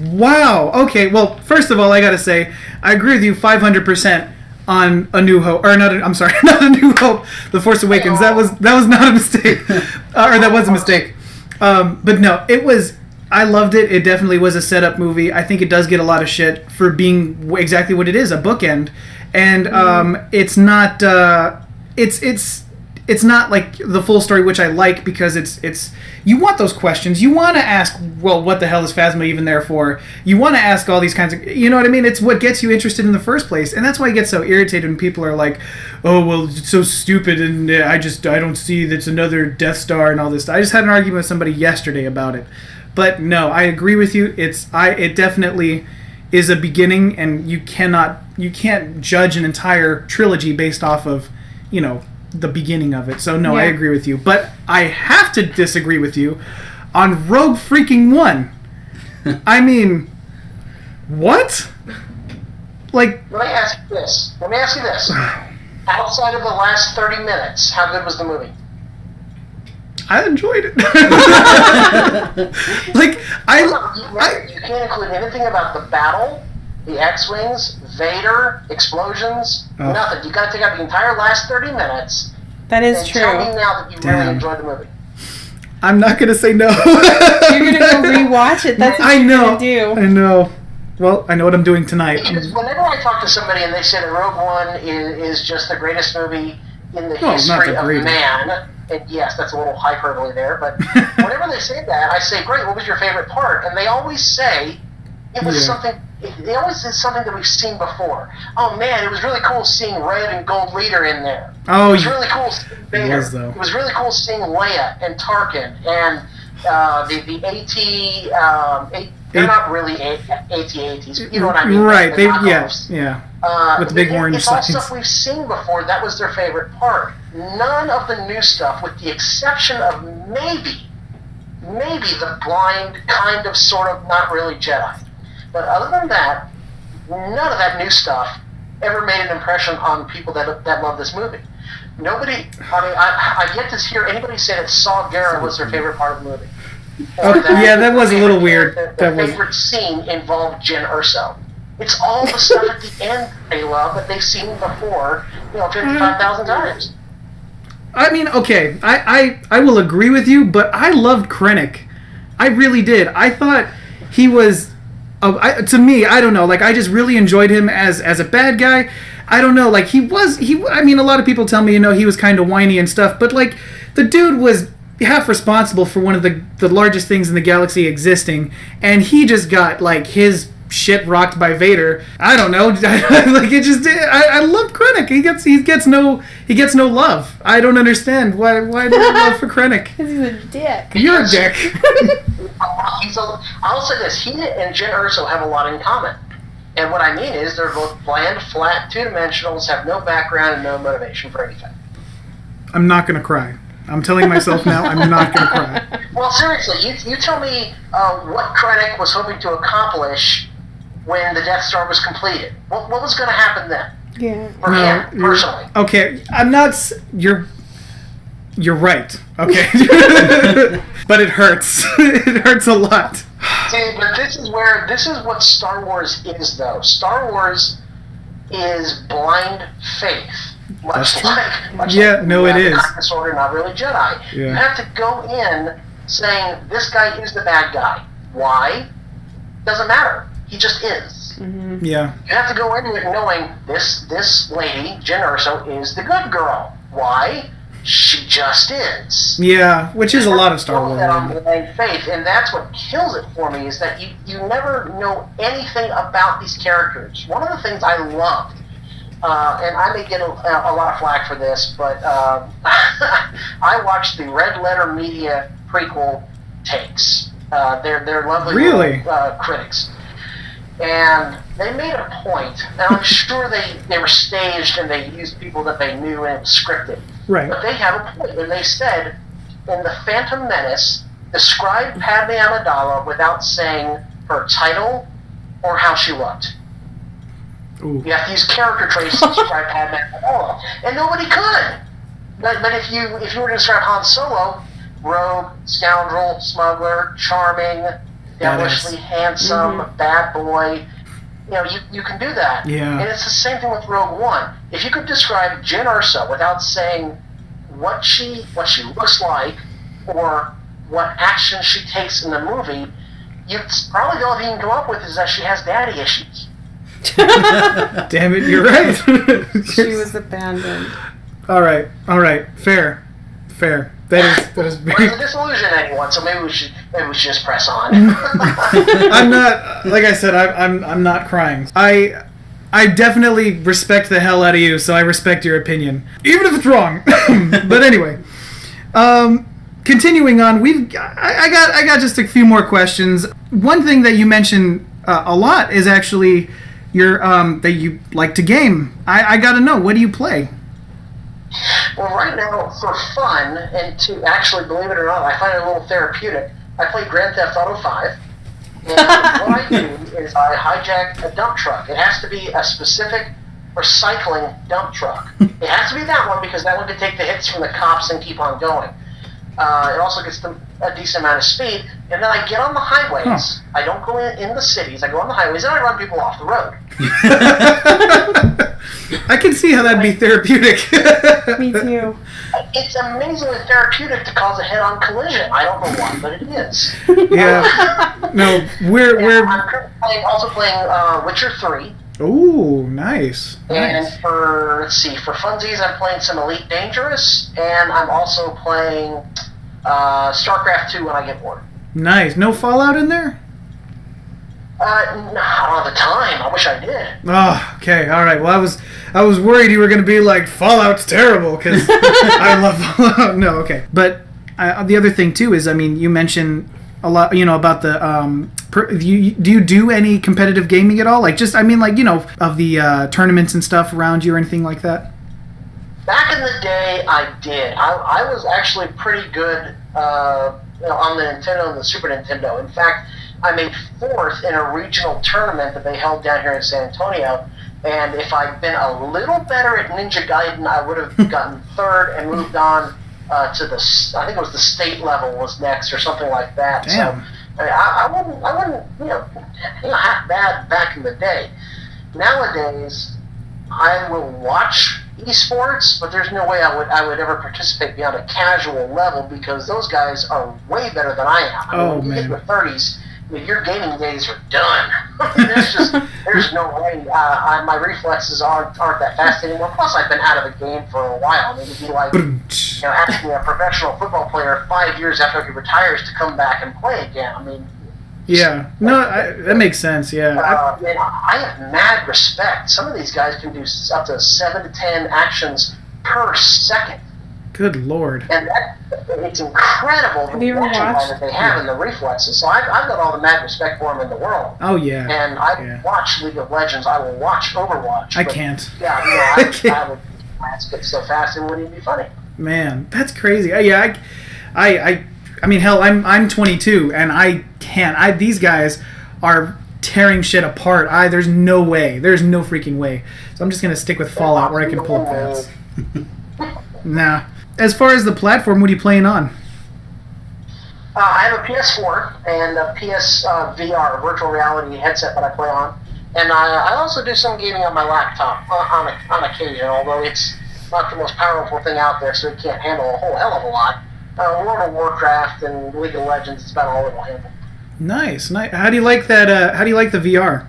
[SPEAKER 1] Wow. Okay. Well, first of all, I gotta say, I agree with you 500% on A New Hope, or not. I'm sorry, not A New Hope. The Force Awakens. That was not a mistake, or that was a mistake. But no, it was. I loved it. It definitely was a setup movie. I think it does get a lot of shit for being exactly what it is, a bookend, and it's not. It's not like the full story, which I like, because it's you want those questions. You want to ask, well, what the hell is Phasma even there for? You want to ask all these kinds of, you know what I mean? It's what gets you interested in the first place, and that's why I get so irritated when people are like, oh, well, it's so stupid, and I don't see that's another Death Star and all this. I just had an argument with somebody yesterday about it, but no, I agree with you. It definitely is a beginning, and you can't judge an entire trilogy based off of the beginning of it. So no, I agree with you. But I have to disagree with you on Rogue freaking One. I mean, what? Like,
[SPEAKER 2] Let me ask you this. Outside of the last 30 minutes, how good was the movie?
[SPEAKER 1] I enjoyed it.
[SPEAKER 2] You can't include anything about the battle, the X-Wings, Vader, explosions, nothing. You got to take out the entire last 30 minutes.
[SPEAKER 4] That is
[SPEAKER 2] and
[SPEAKER 4] true.
[SPEAKER 2] Tell me now that you really enjoyed the movie.
[SPEAKER 1] I'm not gonna say no.
[SPEAKER 4] You're gonna go rewatch it. That's what you're gonna do.
[SPEAKER 1] I know. Well, I know what I'm doing tonight.
[SPEAKER 2] Because whenever I talk to somebody and they say that Rogue One is just the greatest movie in the history of man, and yes, that's a little hyperbole there, but whenever they say that, I say, great, what was your favorite part? And they always say it was something. They always did something that we've seen before. Oh man, it was really cool seeing Red and Gold Leader in there.
[SPEAKER 1] Oh,
[SPEAKER 2] it was really cool seeing Vader. It was really cool seeing Leia and Tarkin and the AT. They're not really AT-ATs. You know what I mean?
[SPEAKER 1] Right.
[SPEAKER 2] Yeah.
[SPEAKER 1] With the big orange
[SPEAKER 2] signs. It's all
[SPEAKER 1] signs.
[SPEAKER 2] stuff we've seen before. That was their favorite part. None of the new stuff, with the exception of maybe the blind, kind of, sort of, not really Jedi. But other than that, none of that new stuff ever made an impression on people that love this movie. Nobody, I've yet to hear anybody say that Saw Gerrera was their favorite part of the movie.
[SPEAKER 1] That was a little weird.
[SPEAKER 2] Their favorite scene involved Jyn Erso. It's all the stuff at the end they love that they've seen before, 55,000 times.
[SPEAKER 1] I mean, okay, I will agree with you, but I loved Krennic. I really did. I thought he was... to me, I don't know. Like, I just really enjoyed him as a bad guy. I don't know. Like, I mean, a lot of people tell me, he was kind of whiny and stuff. But, like, the dude was half responsible for one of the largest things in the galaxy existing. And he just got, like, his shit rocked by Vader. I don't know. Like, it just... I love Krennic. He gets no love. I don't understand. Why do I love for Krennic?
[SPEAKER 4] Because he's a dick.
[SPEAKER 1] You're a dick.
[SPEAKER 2] I'll say this: he and Jyn Erso have a lot in common, and what I mean is they're both bland, flat, two-dimensionals, have no background and no motivation for anything.
[SPEAKER 1] I'm not gonna cry. I'm telling myself now I'm not going to cry.
[SPEAKER 2] Well, seriously, you tell me what Krennic was hoping to accomplish when the Death Star was completed. What was going to happen then?
[SPEAKER 4] Yeah.
[SPEAKER 2] For him, personally.
[SPEAKER 1] Okay, I'm not... You're right. Okay. But it hurts. It hurts a lot.
[SPEAKER 2] See, but this is what Star Wars is, though. Star Wars is blind faith.
[SPEAKER 1] That's true.
[SPEAKER 2] It
[SPEAKER 1] is.
[SPEAKER 2] Disorder, not really Jedi.
[SPEAKER 1] Yeah.
[SPEAKER 2] You have to go in saying, this guy is the bad guy. Why? Doesn't matter. He just is.
[SPEAKER 4] Mm-hmm.
[SPEAKER 1] Yeah.
[SPEAKER 2] You have to go into it knowing this lady, Jyn Erso, is the good girl. Why? She just is.
[SPEAKER 1] Yeah, which is a lot of Star Wars.
[SPEAKER 2] That on blind faith, and that's what kills it for me, is that you never know anything about these characters. One of the things I loved, and I may get a lot of flack for this, but I watched the Red Letter Media prequel takes. They're lovely
[SPEAKER 1] really?
[SPEAKER 2] Critics. And they made a point, and I'm sure they were staged and they used people that they knew and it was scripted.
[SPEAKER 1] Right.
[SPEAKER 2] But they have a point, and they said, in The Phantom Menace, describe Padme Amidala without saying her title or how she looked.
[SPEAKER 1] Ooh.
[SPEAKER 2] You have to use character traits to describe Padme Amidala. And nobody could. But if you were to describe Han Solo, rogue, scoundrel, smuggler, charming, devilishly handsome, bad boy, you can do that.
[SPEAKER 1] Yeah.
[SPEAKER 2] And it's the same thing with Rogue One. If you could describe Jyn Erso without saying what she looks like or what action she takes in the movie, probably the only thing you can come up with is that she has daddy issues.
[SPEAKER 1] Damn it, you're right.
[SPEAKER 4] She was abandoned.
[SPEAKER 1] All right. Fair. That is very...
[SPEAKER 2] We're disillusion anyone, so maybe we should just press on.
[SPEAKER 1] I'm not, like I said, I'm not crying. I definitely respect the hell out of you, so I respect your opinion, even if it's wrong. But anyway, continuing on, I got just a few more questions. One thing that you mentioned a lot is actually your that you like to game. I got to know, what do you play?
[SPEAKER 2] Well, right now, for fun, and to actually, believe it or not, I find it a little therapeutic, I play Grand Theft Auto 5, and what I do is I hijack a dump truck. It has to be a specific recycling dump truck. It has to be that one, because that one can take the hits from the cops and keep on going. It also gets a decent amount of speed, and then I get on the highways. I don't go in the cities, I go on the highways, and I run people off the road.
[SPEAKER 1] I can see how that'd be therapeutic.
[SPEAKER 4] Me too.
[SPEAKER 2] It's amazingly therapeutic to cause a head-on collision. I don't know why, but it is.
[SPEAKER 1] Yeah. No, we're
[SPEAKER 2] I'm currently also playing Witcher 3.
[SPEAKER 1] Ooh, nice.
[SPEAKER 2] And for funsies, I'm playing some Elite Dangerous, and I'm also playing StarCraft 2 when I get bored.
[SPEAKER 1] Nice. No Fallout in there?
[SPEAKER 2] Not all the time. I wish I did.
[SPEAKER 1] Oh, okay, all right. Well, I was worried you were going to be like, Fallout's terrible, because I love Fallout. No, okay. But the other thing, too, is, I mean, you mentioned a lot, about the, do you do any competitive gaming at all? Like, just, I mean, like, of the tournaments and stuff around you or anything like that?
[SPEAKER 2] Back in the day, I did. I was actually pretty good on the Nintendo and the Super Nintendo. In fact, I made 4th in a regional tournament that they held down here in San Antonio, and if I'd been a little better at Ninja Gaiden, I would have gotten 3rd and moved on to the, I think it was the state level was next or something like that.
[SPEAKER 1] Damn.
[SPEAKER 2] So I wasn't half bad back in the day. Nowadays, I will watch esports, but there's no way I would ever participate beyond a casual level, because those guys are way better than I am.
[SPEAKER 1] Oh,
[SPEAKER 2] when you
[SPEAKER 1] man.
[SPEAKER 2] get in your 30s, your gaming days are done. there's no way. My reflexes aren't that fast anymore. Plus, I've been out of the game for a while. I mean, it'd be like asking a professional football player 5 years after he retires to come back and play again. I mean,
[SPEAKER 1] yeah, no, that makes sense. Yeah,
[SPEAKER 2] I have mad respect. Some of these guys can do up to 7 to 10 actions per second.
[SPEAKER 1] Good Lord.
[SPEAKER 2] And it's incredible the reaction time that they have in the reflexes. So I've got all the mad respect for them in the world.
[SPEAKER 1] Oh, yeah.
[SPEAKER 2] And I watch League of Legends. I will watch Overwatch.
[SPEAKER 1] I can't.
[SPEAKER 2] Yeah, I would get so fast it wouldn't even be funny.
[SPEAKER 1] Man, that's crazy. Yeah, I mean, hell, I'm 22, and I can't. These guys are tearing shit apart. There's no way. There's no freaking way. So I'm just gonna stick with Fallout, where I can pull up paths. Nah. As far as the platform, what are you playing on?
[SPEAKER 2] I have a PS4 and a PS VR, virtual reality headset that I play on. And I also do some gaming on my laptop on occasion, although it's not the most powerful thing out there, so it can't handle a whole hell of a lot. World of Warcraft and League of Legends is about all it will handle. Nice.
[SPEAKER 1] How do you like that? How do you like the VR?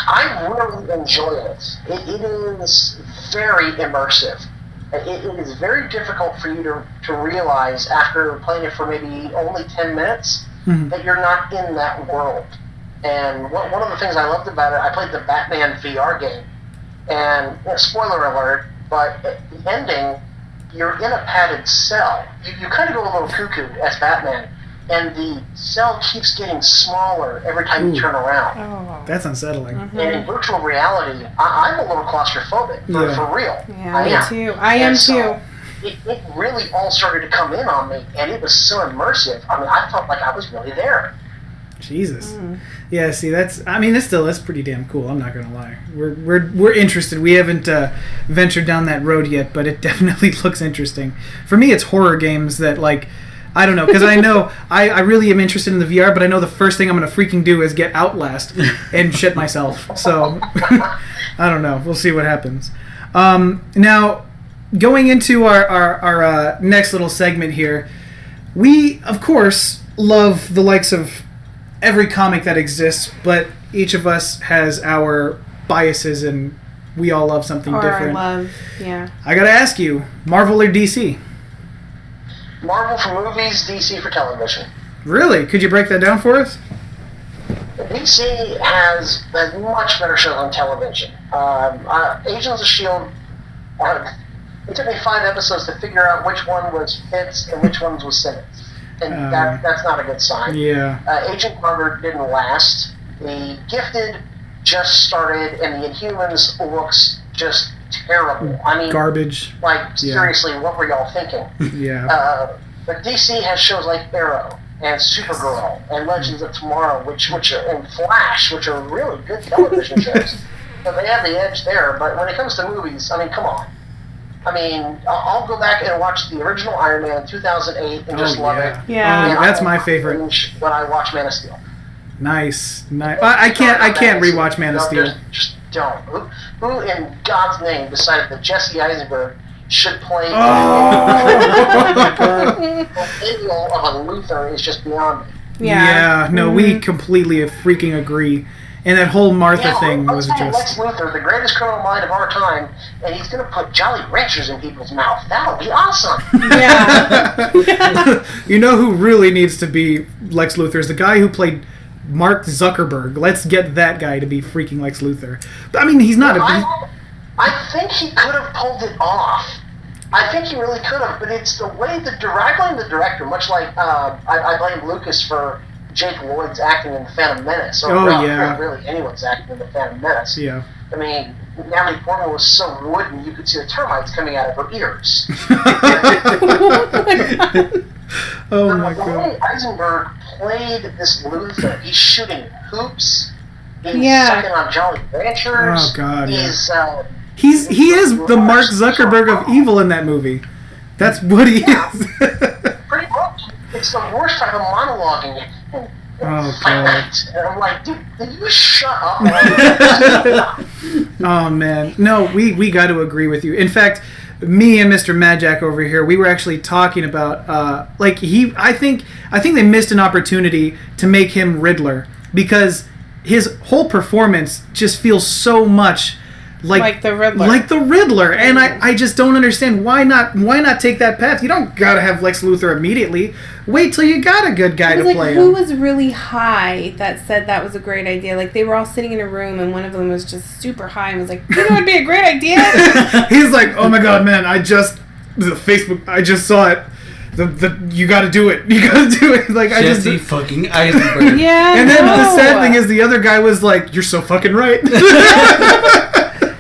[SPEAKER 2] I really enjoy it. It is very immersive. It is very difficult for you to realize after playing it for maybe only 10 minutes that you're not in that world. And one of the things I loved about it, I played the Batman VR game. And spoiler alert, but at the ending, you're in a padded cell. You kind of go a little cuckoo as Batman. And the cell keeps getting smaller every time you turn around.
[SPEAKER 1] Oh. That's unsettling.
[SPEAKER 2] And in virtual reality, I'm a little claustrophobic, for real.
[SPEAKER 4] Yeah, me too. I am too.
[SPEAKER 2] It really all started to come in on me, and it was so immersive. I mean, I felt like I was really there.
[SPEAKER 1] Jesus. Yeah, see, that's pretty damn cool. I'm not gonna lie. We're interested. We haven't ventured down that road yet, but it definitely looks interesting. For me, it's horror games that, like, I don't know, because I know I really am interested in the VR, but I know the first thing I'm going to freaking do is get Outlast and shit myself. So, I don't know. We'll see what happens. Now, going into our next little segment here, we, of course, love the likes of every comic that exists, but each of us has our biases, and we all love something different. I got to ask you, Marvel or DC?
[SPEAKER 2] Marvel for movies, DC for television.
[SPEAKER 1] Really? Could you break that down for us?
[SPEAKER 2] DC has much better shows on television. Agents of S.H.I.E.L.D., it took me 5 episodes to figure out which one was Fitz and which one was Simmons. And that's not a good sign.
[SPEAKER 1] Yeah.
[SPEAKER 2] Agent Carter didn't last. The Gifted just started, and the Inhumans looks just terrible. I mean,
[SPEAKER 1] garbage.
[SPEAKER 2] Like, seriously, what were y'all thinking?
[SPEAKER 1] Yeah.
[SPEAKER 2] But DC has shows like Arrow and Supergirl and Legends of Tomorrow, which are, and Flash, which are really good television shows. So they have the edge there. But when it comes to movies, I mean, come on. I mean, I'll go back and watch the original Iron Man in 2008 and just love it.
[SPEAKER 4] Yeah.
[SPEAKER 1] Oh, that's my favorite.
[SPEAKER 2] When I watch Man of Steel.
[SPEAKER 1] Nice. I can't rewatch Man of Steel.
[SPEAKER 2] Just don't. Who in God's name decided that Jesse Eisenberg should play the angle of a Luthor is just beyond me.
[SPEAKER 1] Yeah, no, we completely freaking agree. And that whole Martha thing was just...
[SPEAKER 2] Lex Luthor, the greatest criminal mind of our time, and he's going to put Jolly Ranchers in people's mouth. That'll be awesome.
[SPEAKER 4] Yeah.
[SPEAKER 1] You know who really needs to be Lex Luthor is the guy who played Mark Zuckerberg. Let's get that guy to be freaking Lex Luthor. But, I mean, he's not
[SPEAKER 2] I think he could have pulled it off. I think he really could have, but it's the way I blame the director, much like I blame Lucas for Jake Lloyd's acting in The Phantom Menace. Or really anyone's acting in The Phantom Menace.
[SPEAKER 1] Yeah.
[SPEAKER 2] I mean, Natalie Portman was so wooden you could see the termites coming out of her ears.
[SPEAKER 1] Oh my God.
[SPEAKER 2] The way Eisenberg played this Luthor, he's shooting hoops, he's sucking on Jolly Ranchers.
[SPEAKER 1] Oh God,
[SPEAKER 2] He
[SPEAKER 1] is the Mark Zuckerberg of evil in that movie. That's what he is.
[SPEAKER 2] Pretty much. It's the worst type of monologuing.
[SPEAKER 1] Oh God.
[SPEAKER 2] And I'm like, dude, you shut up.
[SPEAKER 1] Oh man. No, we got to agree with you. In fact, me and Mr. MadJack over here, we were actually talking about I think they missed an opportunity to make him Riddler because his whole performance just feels so much like
[SPEAKER 4] the Riddler.
[SPEAKER 1] Like the Riddler. And I just don't understand why not take that path. You don't gotta have Lex Luthor immediately. Wait till you got a good guy to play him.
[SPEAKER 4] Who was really high that said that was a great idea? Like, they were all sitting in a room and one of them was just super high and was like, you know what would be a great idea?
[SPEAKER 1] He's like, oh my God, man, I just saw it. You gotta do it. You gotta do it. Like,
[SPEAKER 3] Jesse fucking Eisenberg.
[SPEAKER 4] Yeah.
[SPEAKER 1] And then the sad thing is the other guy was like, you're so fucking right.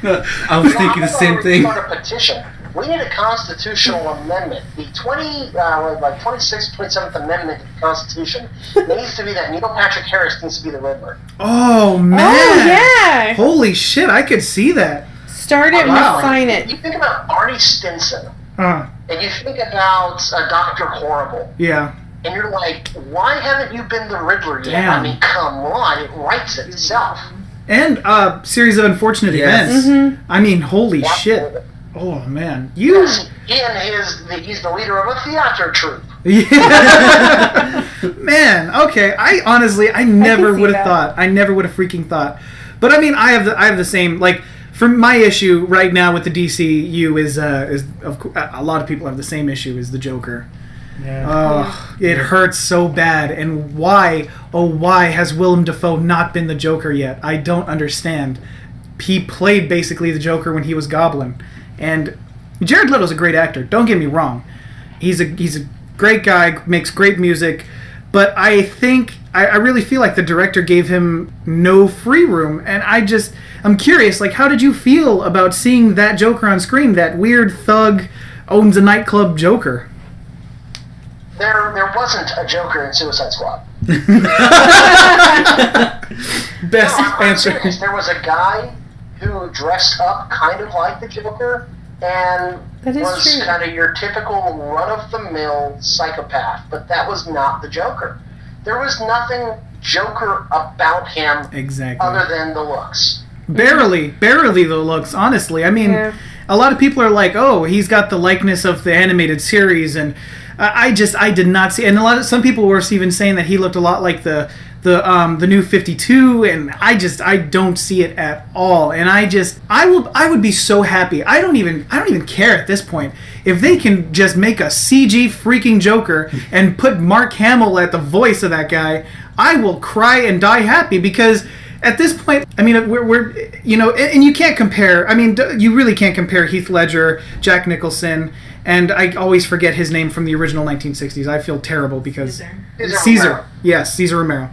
[SPEAKER 3] I was thinking the same thing.
[SPEAKER 2] Start a petition We need a constitutional amendment. The 26th, 27th Amendment to the Constitution needs to be that Neil Patrick Harris needs to be the Riddler.
[SPEAKER 1] Oh, man.
[SPEAKER 4] Oh, yeah.
[SPEAKER 1] Holy shit, I could see that.
[SPEAKER 4] Start it and refine it.
[SPEAKER 2] You think about Barney Stinson,
[SPEAKER 1] Uh,
[SPEAKER 2] and you think about Dr. Horrible,
[SPEAKER 1] yeah.
[SPEAKER 2] and you're like, why haven't you been the Riddler yet?
[SPEAKER 1] Damn.
[SPEAKER 2] I mean, come on, it writes itself.
[SPEAKER 1] And series of unfortunate
[SPEAKER 3] Yes.
[SPEAKER 1] events. I mean, holy shit.
[SPEAKER 2] Absolutely.
[SPEAKER 1] Oh, man. You...
[SPEAKER 2] Yes, he's the leader of a theater troupe.
[SPEAKER 1] Yeah. Man, okay. I never
[SPEAKER 4] see
[SPEAKER 1] would have
[SPEAKER 4] that.
[SPEAKER 1] thought. I never would have freaking thought. But I mean, I have the same, like, for my issue right now with the DCU is a lot of people have the same issue as the Joker.
[SPEAKER 3] Yeah.
[SPEAKER 1] Oh, it hurts so bad. And why has Willem Dafoe not been the Joker yet? I don't understand. He played basically the Joker when he was Goblin. And Jared Leto's a great actor, don't get me wrong. He's a great guy, makes great music, but I think I really feel like the director gave him no free room, and I'm curious, like, how did you feel about seeing that Joker on screen, that weird thug owns a nightclub Joker?
[SPEAKER 2] There wasn't a Joker in Suicide Squad.
[SPEAKER 1] Best
[SPEAKER 2] No, I'm
[SPEAKER 1] answer.
[SPEAKER 2] serious. There was a guy who dressed up kind of like the Joker and
[SPEAKER 4] That is
[SPEAKER 2] was
[SPEAKER 4] true.
[SPEAKER 2] kind of your typical run-of-the-mill psychopath, but that was not the Joker. There was nothing Joker about him
[SPEAKER 1] Exactly.
[SPEAKER 2] other than the looks.
[SPEAKER 1] Barely the looks, honestly. I mean,
[SPEAKER 4] Yeah.
[SPEAKER 1] a lot of people are like, oh, he's got the likeness of the animated series, and I did not see, and some people were even saying that he looked a lot like the new 52, and I don't see it at all. And I would be so happy. I don't even care at this point if they can just make a CG freaking Joker and put Mark Hamill at the voice of that guy. I will cry and die happy, because at this point, I mean, we're and you can't compare. I mean, you really can't compare Heath Ledger, Jack Nicholson, and I always forget his name from the original 1960s. I feel terrible because
[SPEAKER 2] Cesar Romero.
[SPEAKER 1] Yes, Cesar Romero.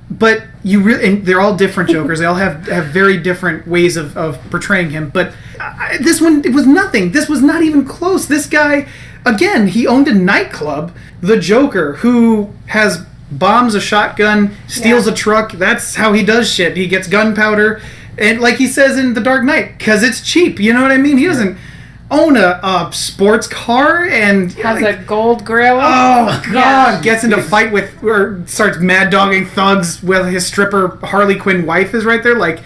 [SPEAKER 1] But and they're all different Jokers. They all have very different ways of portraying him. But this one, it was nothing. This was not even close. This guy, again, he owned a nightclub. The Joker, who bombs a shotgun, steals a truck. That's how he does shit. He gets gunpowder, and like he says in The Dark Knight, because it's cheap. You know what I mean? He doesn't own a sports car and
[SPEAKER 4] Has a gold grill.
[SPEAKER 1] Oh God!
[SPEAKER 4] Yeah.
[SPEAKER 1] Gets into a fight with, or starts mad dogging thugs with his stripper Harley Quinn wife is right there. Like,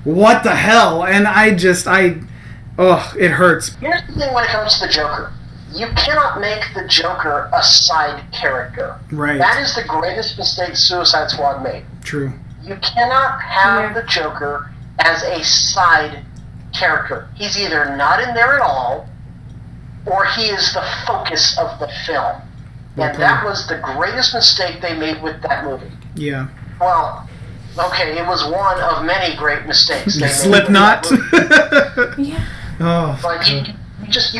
[SPEAKER 1] what the hell? And it hurts.
[SPEAKER 2] Here's the thing when it comes to the Joker. You cannot make the Joker a side character.
[SPEAKER 1] Right.
[SPEAKER 2] That is the greatest mistake Suicide Squad made.
[SPEAKER 1] True.
[SPEAKER 2] You cannot have the Joker as a side character. He's either not in there at all, or he is the focus of the film. And that was the greatest mistake they made with that movie.
[SPEAKER 1] Yeah.
[SPEAKER 2] Well, okay, it was one of many great mistakes they made.
[SPEAKER 1] Slipknot.
[SPEAKER 2] With that movie.
[SPEAKER 4] Yeah.
[SPEAKER 1] Oh.
[SPEAKER 2] But you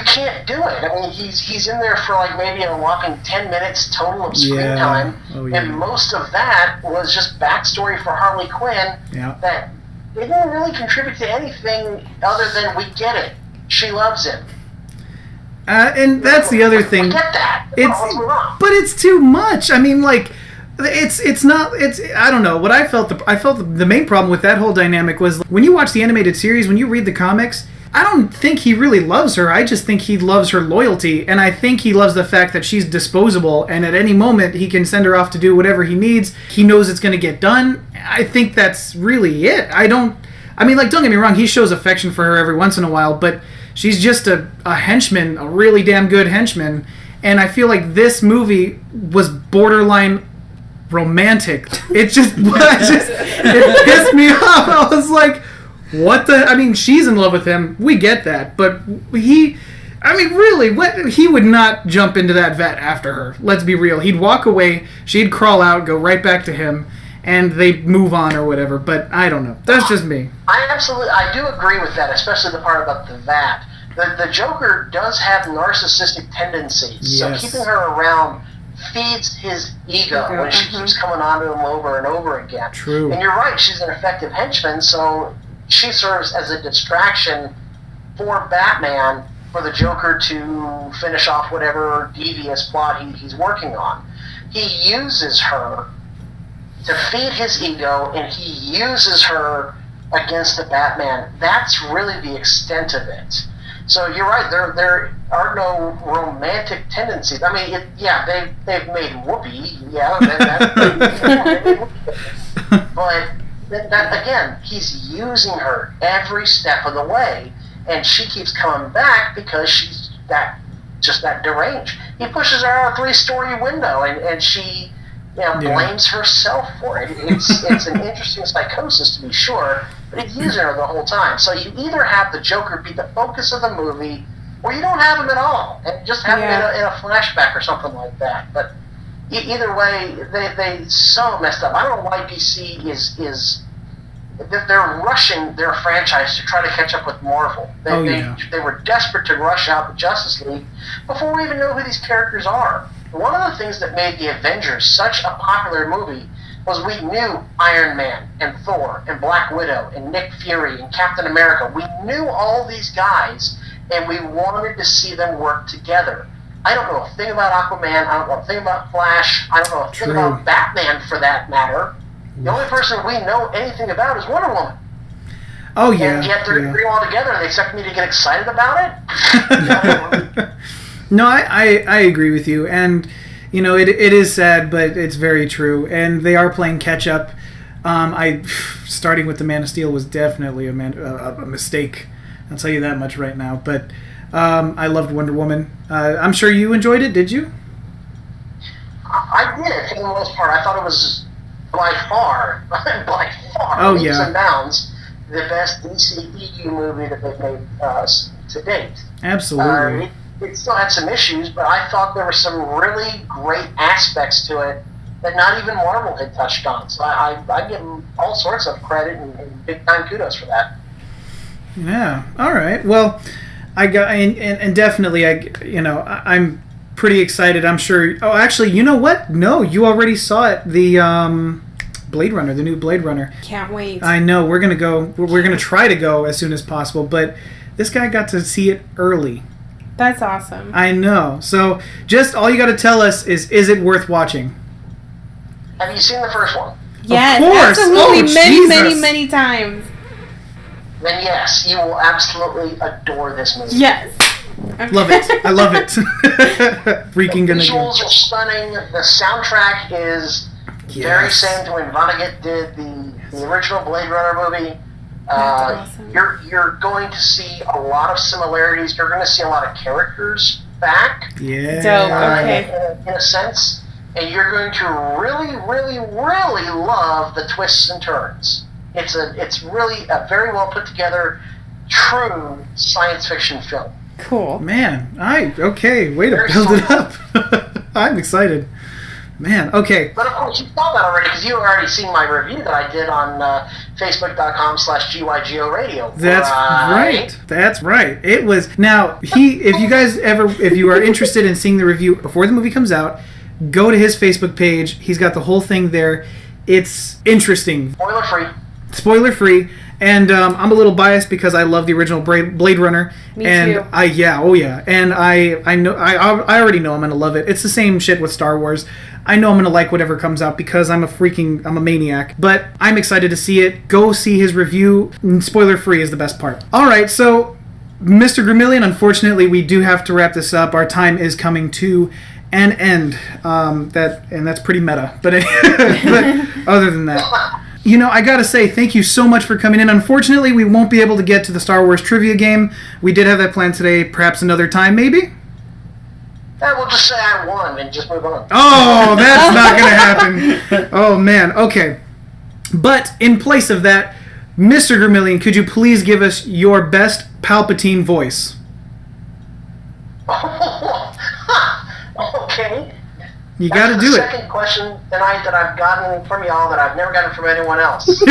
[SPEAKER 2] can't do it. I mean, he's in there for like maybe a whopping 10 minutes total of screen time, and most of that was just backstory for Harley Quinn that didn't really contribute to anything other than we get it. She loves him.
[SPEAKER 1] And that's the other thing.
[SPEAKER 2] I get that.
[SPEAKER 1] But it's too much. I mean, like, it's not. I don't know. What I felt the main problem with that whole dynamic was when you watch the animated series, when you read the comics, I don't think he really loves her. I just think he loves her loyalty, and I think he loves the fact that she's disposable, and at any moment he can send her off to do whatever he needs. He knows it's going to get done. I think that's really it. Don't get me wrong, he shows affection for her every once in a while, but she's just a henchman, a really damn good henchman, and I feel like this movie was borderline romantic. It pissed me off. I was like, what the? I mean, she's in love with him. We get that. But he would not jump into that vet after her. Let's be real. He'd walk away. She'd crawl out, go right back to him, and they'd move on or whatever. But I don't know. That's just me.
[SPEAKER 2] I do agree with that, especially the part about the vat. The Joker does have narcissistic tendencies.
[SPEAKER 1] Yes.
[SPEAKER 2] So keeping her around feeds his ego when she keeps coming on to him over and over again.
[SPEAKER 1] True.
[SPEAKER 2] And you're right, she's an effective henchman, so she serves as a distraction for Batman, for the Joker to finish off whatever devious plot he's working on. He uses her to feed his ego, and he uses her against the Batman. That's really the extent of it. So you're right. There are no romantic tendencies. I mean, they've made Whoopi. Yeah, but that again, he's using her every step of the way, and she keeps coming back because she's that deranged. He pushes her out a 3-story window, and she blames herself for it. It's an interesting psychosis, to be sure, but he's using her the whole time. So you either have the Joker be the focus of the movie, or you don't have him at all, and just have him in a flashback or something like that. But either way, they so messed up. I don't know why DC is they're rushing their franchise to try to catch up with Marvel. They were desperate to rush out the Justice League before we even know who these characters are. One of the things that made the Avengers such a popular movie was we knew Iron Man and Thor and Black Widow and Nick Fury and Captain America. We knew all these guys, and we wanted to see them work together. I don't know a thing about Aquaman. I don't know a thing about Flash. I don't know a thing about Batman, for that matter. The only person we know anything about is Wonder Woman.
[SPEAKER 1] Oh, yeah.
[SPEAKER 2] And yet they're all together, and they expect me to get excited about it?
[SPEAKER 1] No, I agree with you. And, it is sad, but it's very true. And they are playing catch-up. Starting with The Man of Steel was definitely a mistake. I'll tell you that much right now. But I loved Wonder Woman. I'm sure you enjoyed it, did you?
[SPEAKER 2] I did, for the most part. I thought it was by far, leaps and bounds, the best DCEU movie that they've made to date.
[SPEAKER 1] Absolutely.
[SPEAKER 2] It still had some issues, but I thought there were some really great aspects to it that not even Marvel had touched on. So I give them all sorts of credit and big time kudos for that.
[SPEAKER 1] Yeah. All right. Well, I got and definitely I'm pretty excited. I'm sure. Oh, actually, you know what? No, you already saw it. The Blade Runner, the new Blade Runner.
[SPEAKER 4] Can't wait.
[SPEAKER 1] I know. We're gonna try to go as soon as possible, but this guy got to see it early.
[SPEAKER 4] That's awesome.
[SPEAKER 1] I know. So just all you got to tell us is it worth watching?
[SPEAKER 2] Have you seen the first one?
[SPEAKER 4] Yes,
[SPEAKER 1] of course.
[SPEAKER 4] Absolutely. Many times.
[SPEAKER 2] Then yes, you will absolutely adore this movie.
[SPEAKER 4] Yes.
[SPEAKER 1] Okay. Love it. I love it. Freaking gonna go.
[SPEAKER 2] The visuals are stunning. The soundtrack is very same to when Vonnegut did the original Blade Runner movie.
[SPEAKER 4] Awesome.
[SPEAKER 2] You're going to see a lot of similarities. You're going to see a lot of characters back.
[SPEAKER 1] Yeah.
[SPEAKER 4] Dope. Okay.
[SPEAKER 2] In a sense, and you're going to really, really, really love the twists and turns. It's really a very well put together, true science fiction film.
[SPEAKER 4] Cool.
[SPEAKER 1] Man, okay. Way to build it up. I'm excited. Man, okay.
[SPEAKER 2] But of course, you saw that already because you've already seen my review that I did on Facebook.com/GYGO Radio.
[SPEAKER 1] That's right. That's right. It was. Now, if you are interested in seeing the review before the movie comes out, go to his Facebook page. He's got the whole thing there. It's interesting. Spoiler free. And I'm a little biased because I love the original Blade Runner.
[SPEAKER 4] Me
[SPEAKER 1] too. And And I know I already know I'm gonna love it. It's the same shit with Star Wars. I know I'm gonna like whatever comes out because I'm a maniac. But I'm excited to see it. Go see his review. Spoiler free is the best part. All right, so Mr. Gremillion, unfortunately, we do have to wrap this up. Our time is coming to an end. That's pretty meta. But other than that. I gotta say, thank you so much for coming in. Unfortunately, we won't be able to get to the Star Wars trivia game. We did have that planned today, perhaps another time, maybe?
[SPEAKER 2] Yeah, we'll just say I won and just move on.
[SPEAKER 1] Oh, that's not gonna happen. Oh, man. Okay. But in place of that, Mr. Gremillion, could you please give us your best Palpatine voice?
[SPEAKER 2] Okay.
[SPEAKER 1] You got to do it.
[SPEAKER 2] That's the second question tonight that I've gotten from y'all that I've never gotten from anyone else. Okay,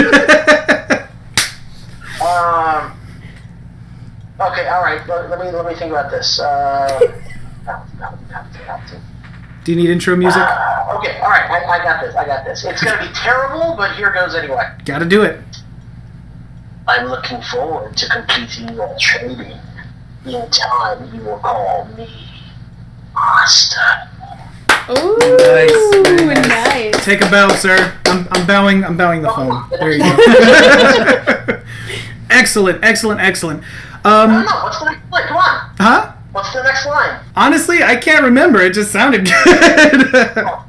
[SPEAKER 2] all right. Let me think about this.
[SPEAKER 1] Do you need intro music?
[SPEAKER 2] Okay, all right. I got this. It's going to be terrible, but here goes anyway.
[SPEAKER 1] Got to do it.
[SPEAKER 2] I'm looking forward to completing your training. In time, you will call me Master.
[SPEAKER 4] Ooh, nice.
[SPEAKER 1] Take a bow, sir. I'm bowing the phone. There you go. Excellent.
[SPEAKER 2] I don't know. What's the next line? Come on.
[SPEAKER 1] Huh?
[SPEAKER 2] What's the next line?
[SPEAKER 1] Honestly, I can't remember. It just sounded good.
[SPEAKER 2] I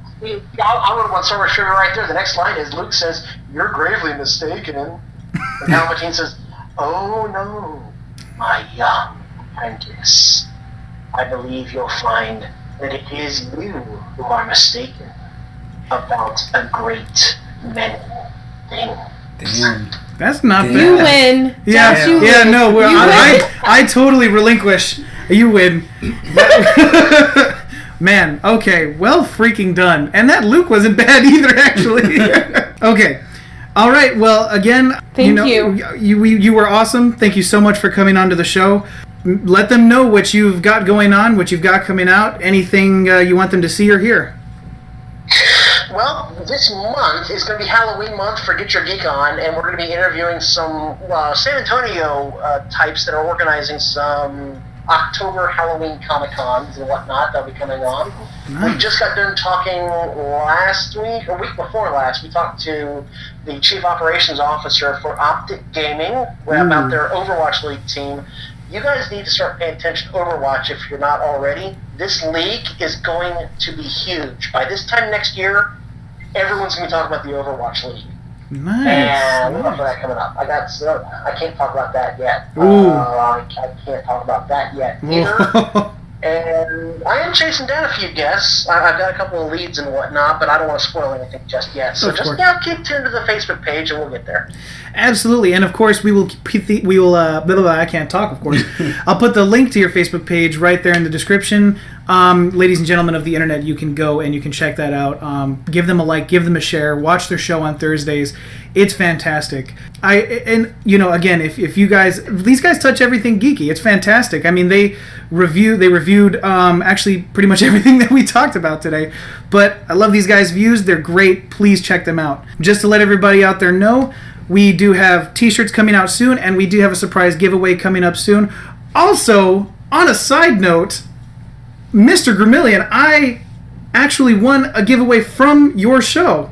[SPEAKER 2] would want so much sugar right there. The next line is Luke says, "You're gravely mistaken." And Palpatine says, "Oh no, my young apprentice. I believe you'll find that it is you who are mistaken about a great many things."
[SPEAKER 3] Damn.
[SPEAKER 1] That's not bad.
[SPEAKER 4] You win.
[SPEAKER 1] Yeah,
[SPEAKER 4] Josh, you
[SPEAKER 1] yeah,
[SPEAKER 4] win.
[SPEAKER 1] no,
[SPEAKER 4] You win.
[SPEAKER 1] I totally relinquish. You win. Man, okay, well freaking done. And that Luke wasn't bad either, actually. Okay. All right, well, again,
[SPEAKER 4] Thank
[SPEAKER 1] you were awesome. Thank you so much for coming onto the show. Let them know what you've got going on, what you've got coming out, anything you want them to see or hear.
[SPEAKER 2] Well, this month is going to be Halloween month for Get Your Geek On, and we're going to be interviewing some San Antonio types that are organizing some October Halloween Comic-Cons and whatnot that'll be coming on.
[SPEAKER 1] Nice.
[SPEAKER 2] We just got done talking last week, or week before last, we talked to the Chief Operations Officer for Optic Gaming about their Overwatch League team. You guys need to start paying attention to Overwatch if you're not already. This league is going to be huge. By this time next year, everyone's going to be talking about the Overwatch League.
[SPEAKER 1] Nice.
[SPEAKER 2] And we'll have that coming up. I can't talk about that yet.
[SPEAKER 1] Ooh.
[SPEAKER 2] I can't talk about that yet either. And I am chasing down a few guests. I've got a couple of leads and whatnot, but I don't want to spoil anything just yet. So keep tuned to the Facebook page and we'll get there.
[SPEAKER 1] Absolutely, and of course we will. I can't talk. Of course, I'll put the link to your Facebook page right there in the description. Ladies and gentlemen of the internet, you can go and you can check that out. Give them a like, give them a share, watch their show on Thursdays. It's fantastic. Again, if you guys, these guys touch everything geeky. It's fantastic. I mean, they reviewed actually pretty much everything that we talked about today. But I love these guys' views. They're great. Please check them out. Just to let everybody out there know, we do have t-shirts coming out soon, and we do have a surprise giveaway coming up soon. Also, on a side note, Mr. Gremillion, I actually won a giveaway from your show,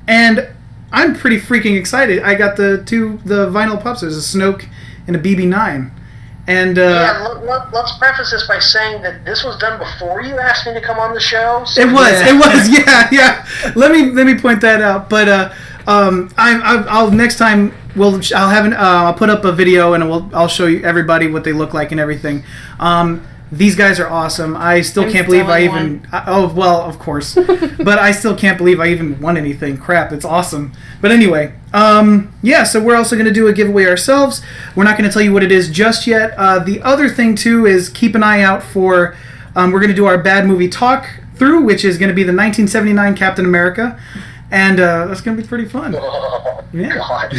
[SPEAKER 1] and I'm pretty freaking excited. I got the vinyl pups. There's a Snoke and a BB9. And
[SPEAKER 2] let's preface this by saying that this was done before you asked me to come on the show. So
[SPEAKER 1] it was, yeah. Let me point that out. But I'll next time I'll put up a video and I'll show you everybody what they look like and everything. These guys are awesome. I still can't believe I even... of course. But I still can't believe I even won anything. Crap, it's awesome. But anyway, so we're also going to do a giveaway ourselves. We're not going to tell you what it is just yet. The other thing, too, is keep an eye out for... we're going to do our bad movie talk through, which is going to be the 1979 Captain America. And that's going to be pretty fun. Yeah.
[SPEAKER 2] God.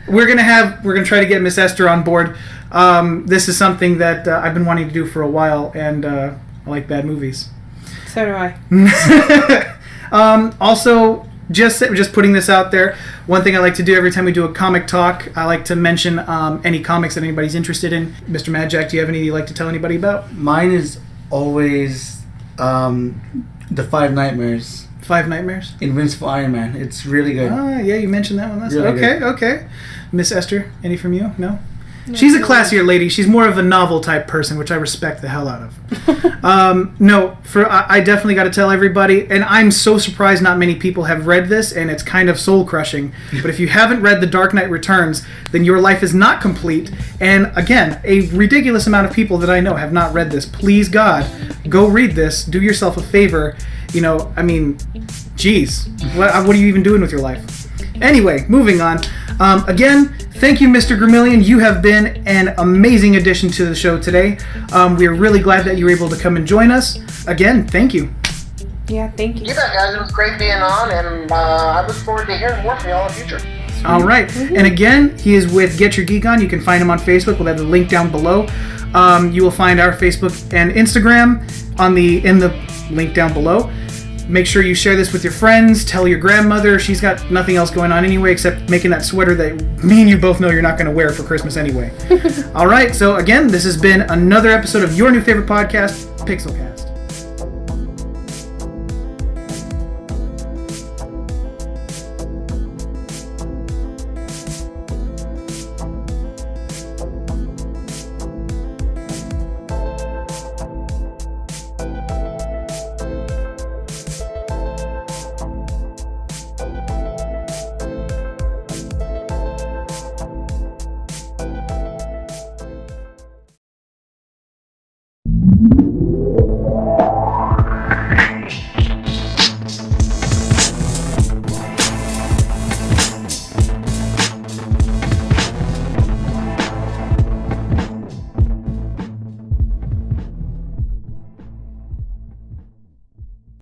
[SPEAKER 1] We're gonna try to get Miss Esther on board. This is something that I've been wanting to do for a while, and I like bad movies.
[SPEAKER 4] So do I.
[SPEAKER 1] Also, just putting this out there, one thing I like to do every time we do a comic talk, I like to mention any comics that anybody's interested in. Mr. MadJack, do you have any you'd like to tell anybody about?
[SPEAKER 3] Mine is always the Five Nightmares.
[SPEAKER 1] Five Nightmares?
[SPEAKER 3] Invincible Iron Man. It's really good.
[SPEAKER 1] Yeah, you mentioned that one. That's
[SPEAKER 3] really good.
[SPEAKER 1] Okay. Miss Esther, any from you? No? She's a classier lady. She's more of a novel type person, which I respect the hell out of. I definitely got to tell everybody, and I'm so surprised not many people have read this, and it's kind of soul crushing. But if you haven't read The Dark Knight Returns, then your life is not complete. And again, a ridiculous amount of people that I know have not read this. Please God, go read this. Do yourself a favor. Geez, what are you even doing with your life? Anyway, moving on. Again, thank you, Mr. Gremillion. You have been an amazing addition to the show today. We are really glad that you were able to come and join us. Again, thank you.
[SPEAKER 4] Yeah, thank you.
[SPEAKER 2] You bet, guys. It was great being on, and I look forward to hearing more from you all in the future.
[SPEAKER 1] All right. Mm-hmm. And again, he is with Get Your Geek On. You can find him on Facebook. We'll have the link down below. You will find our Facebook and Instagram in the link down below. Make sure you share this with your friends. Tell your grandmother. She's got nothing else going on anyway except making that sweater that me and you both know you're not going to wear for Christmas anyway. All right, so again, this has been another episode of your new favorite podcast, PYXLCast.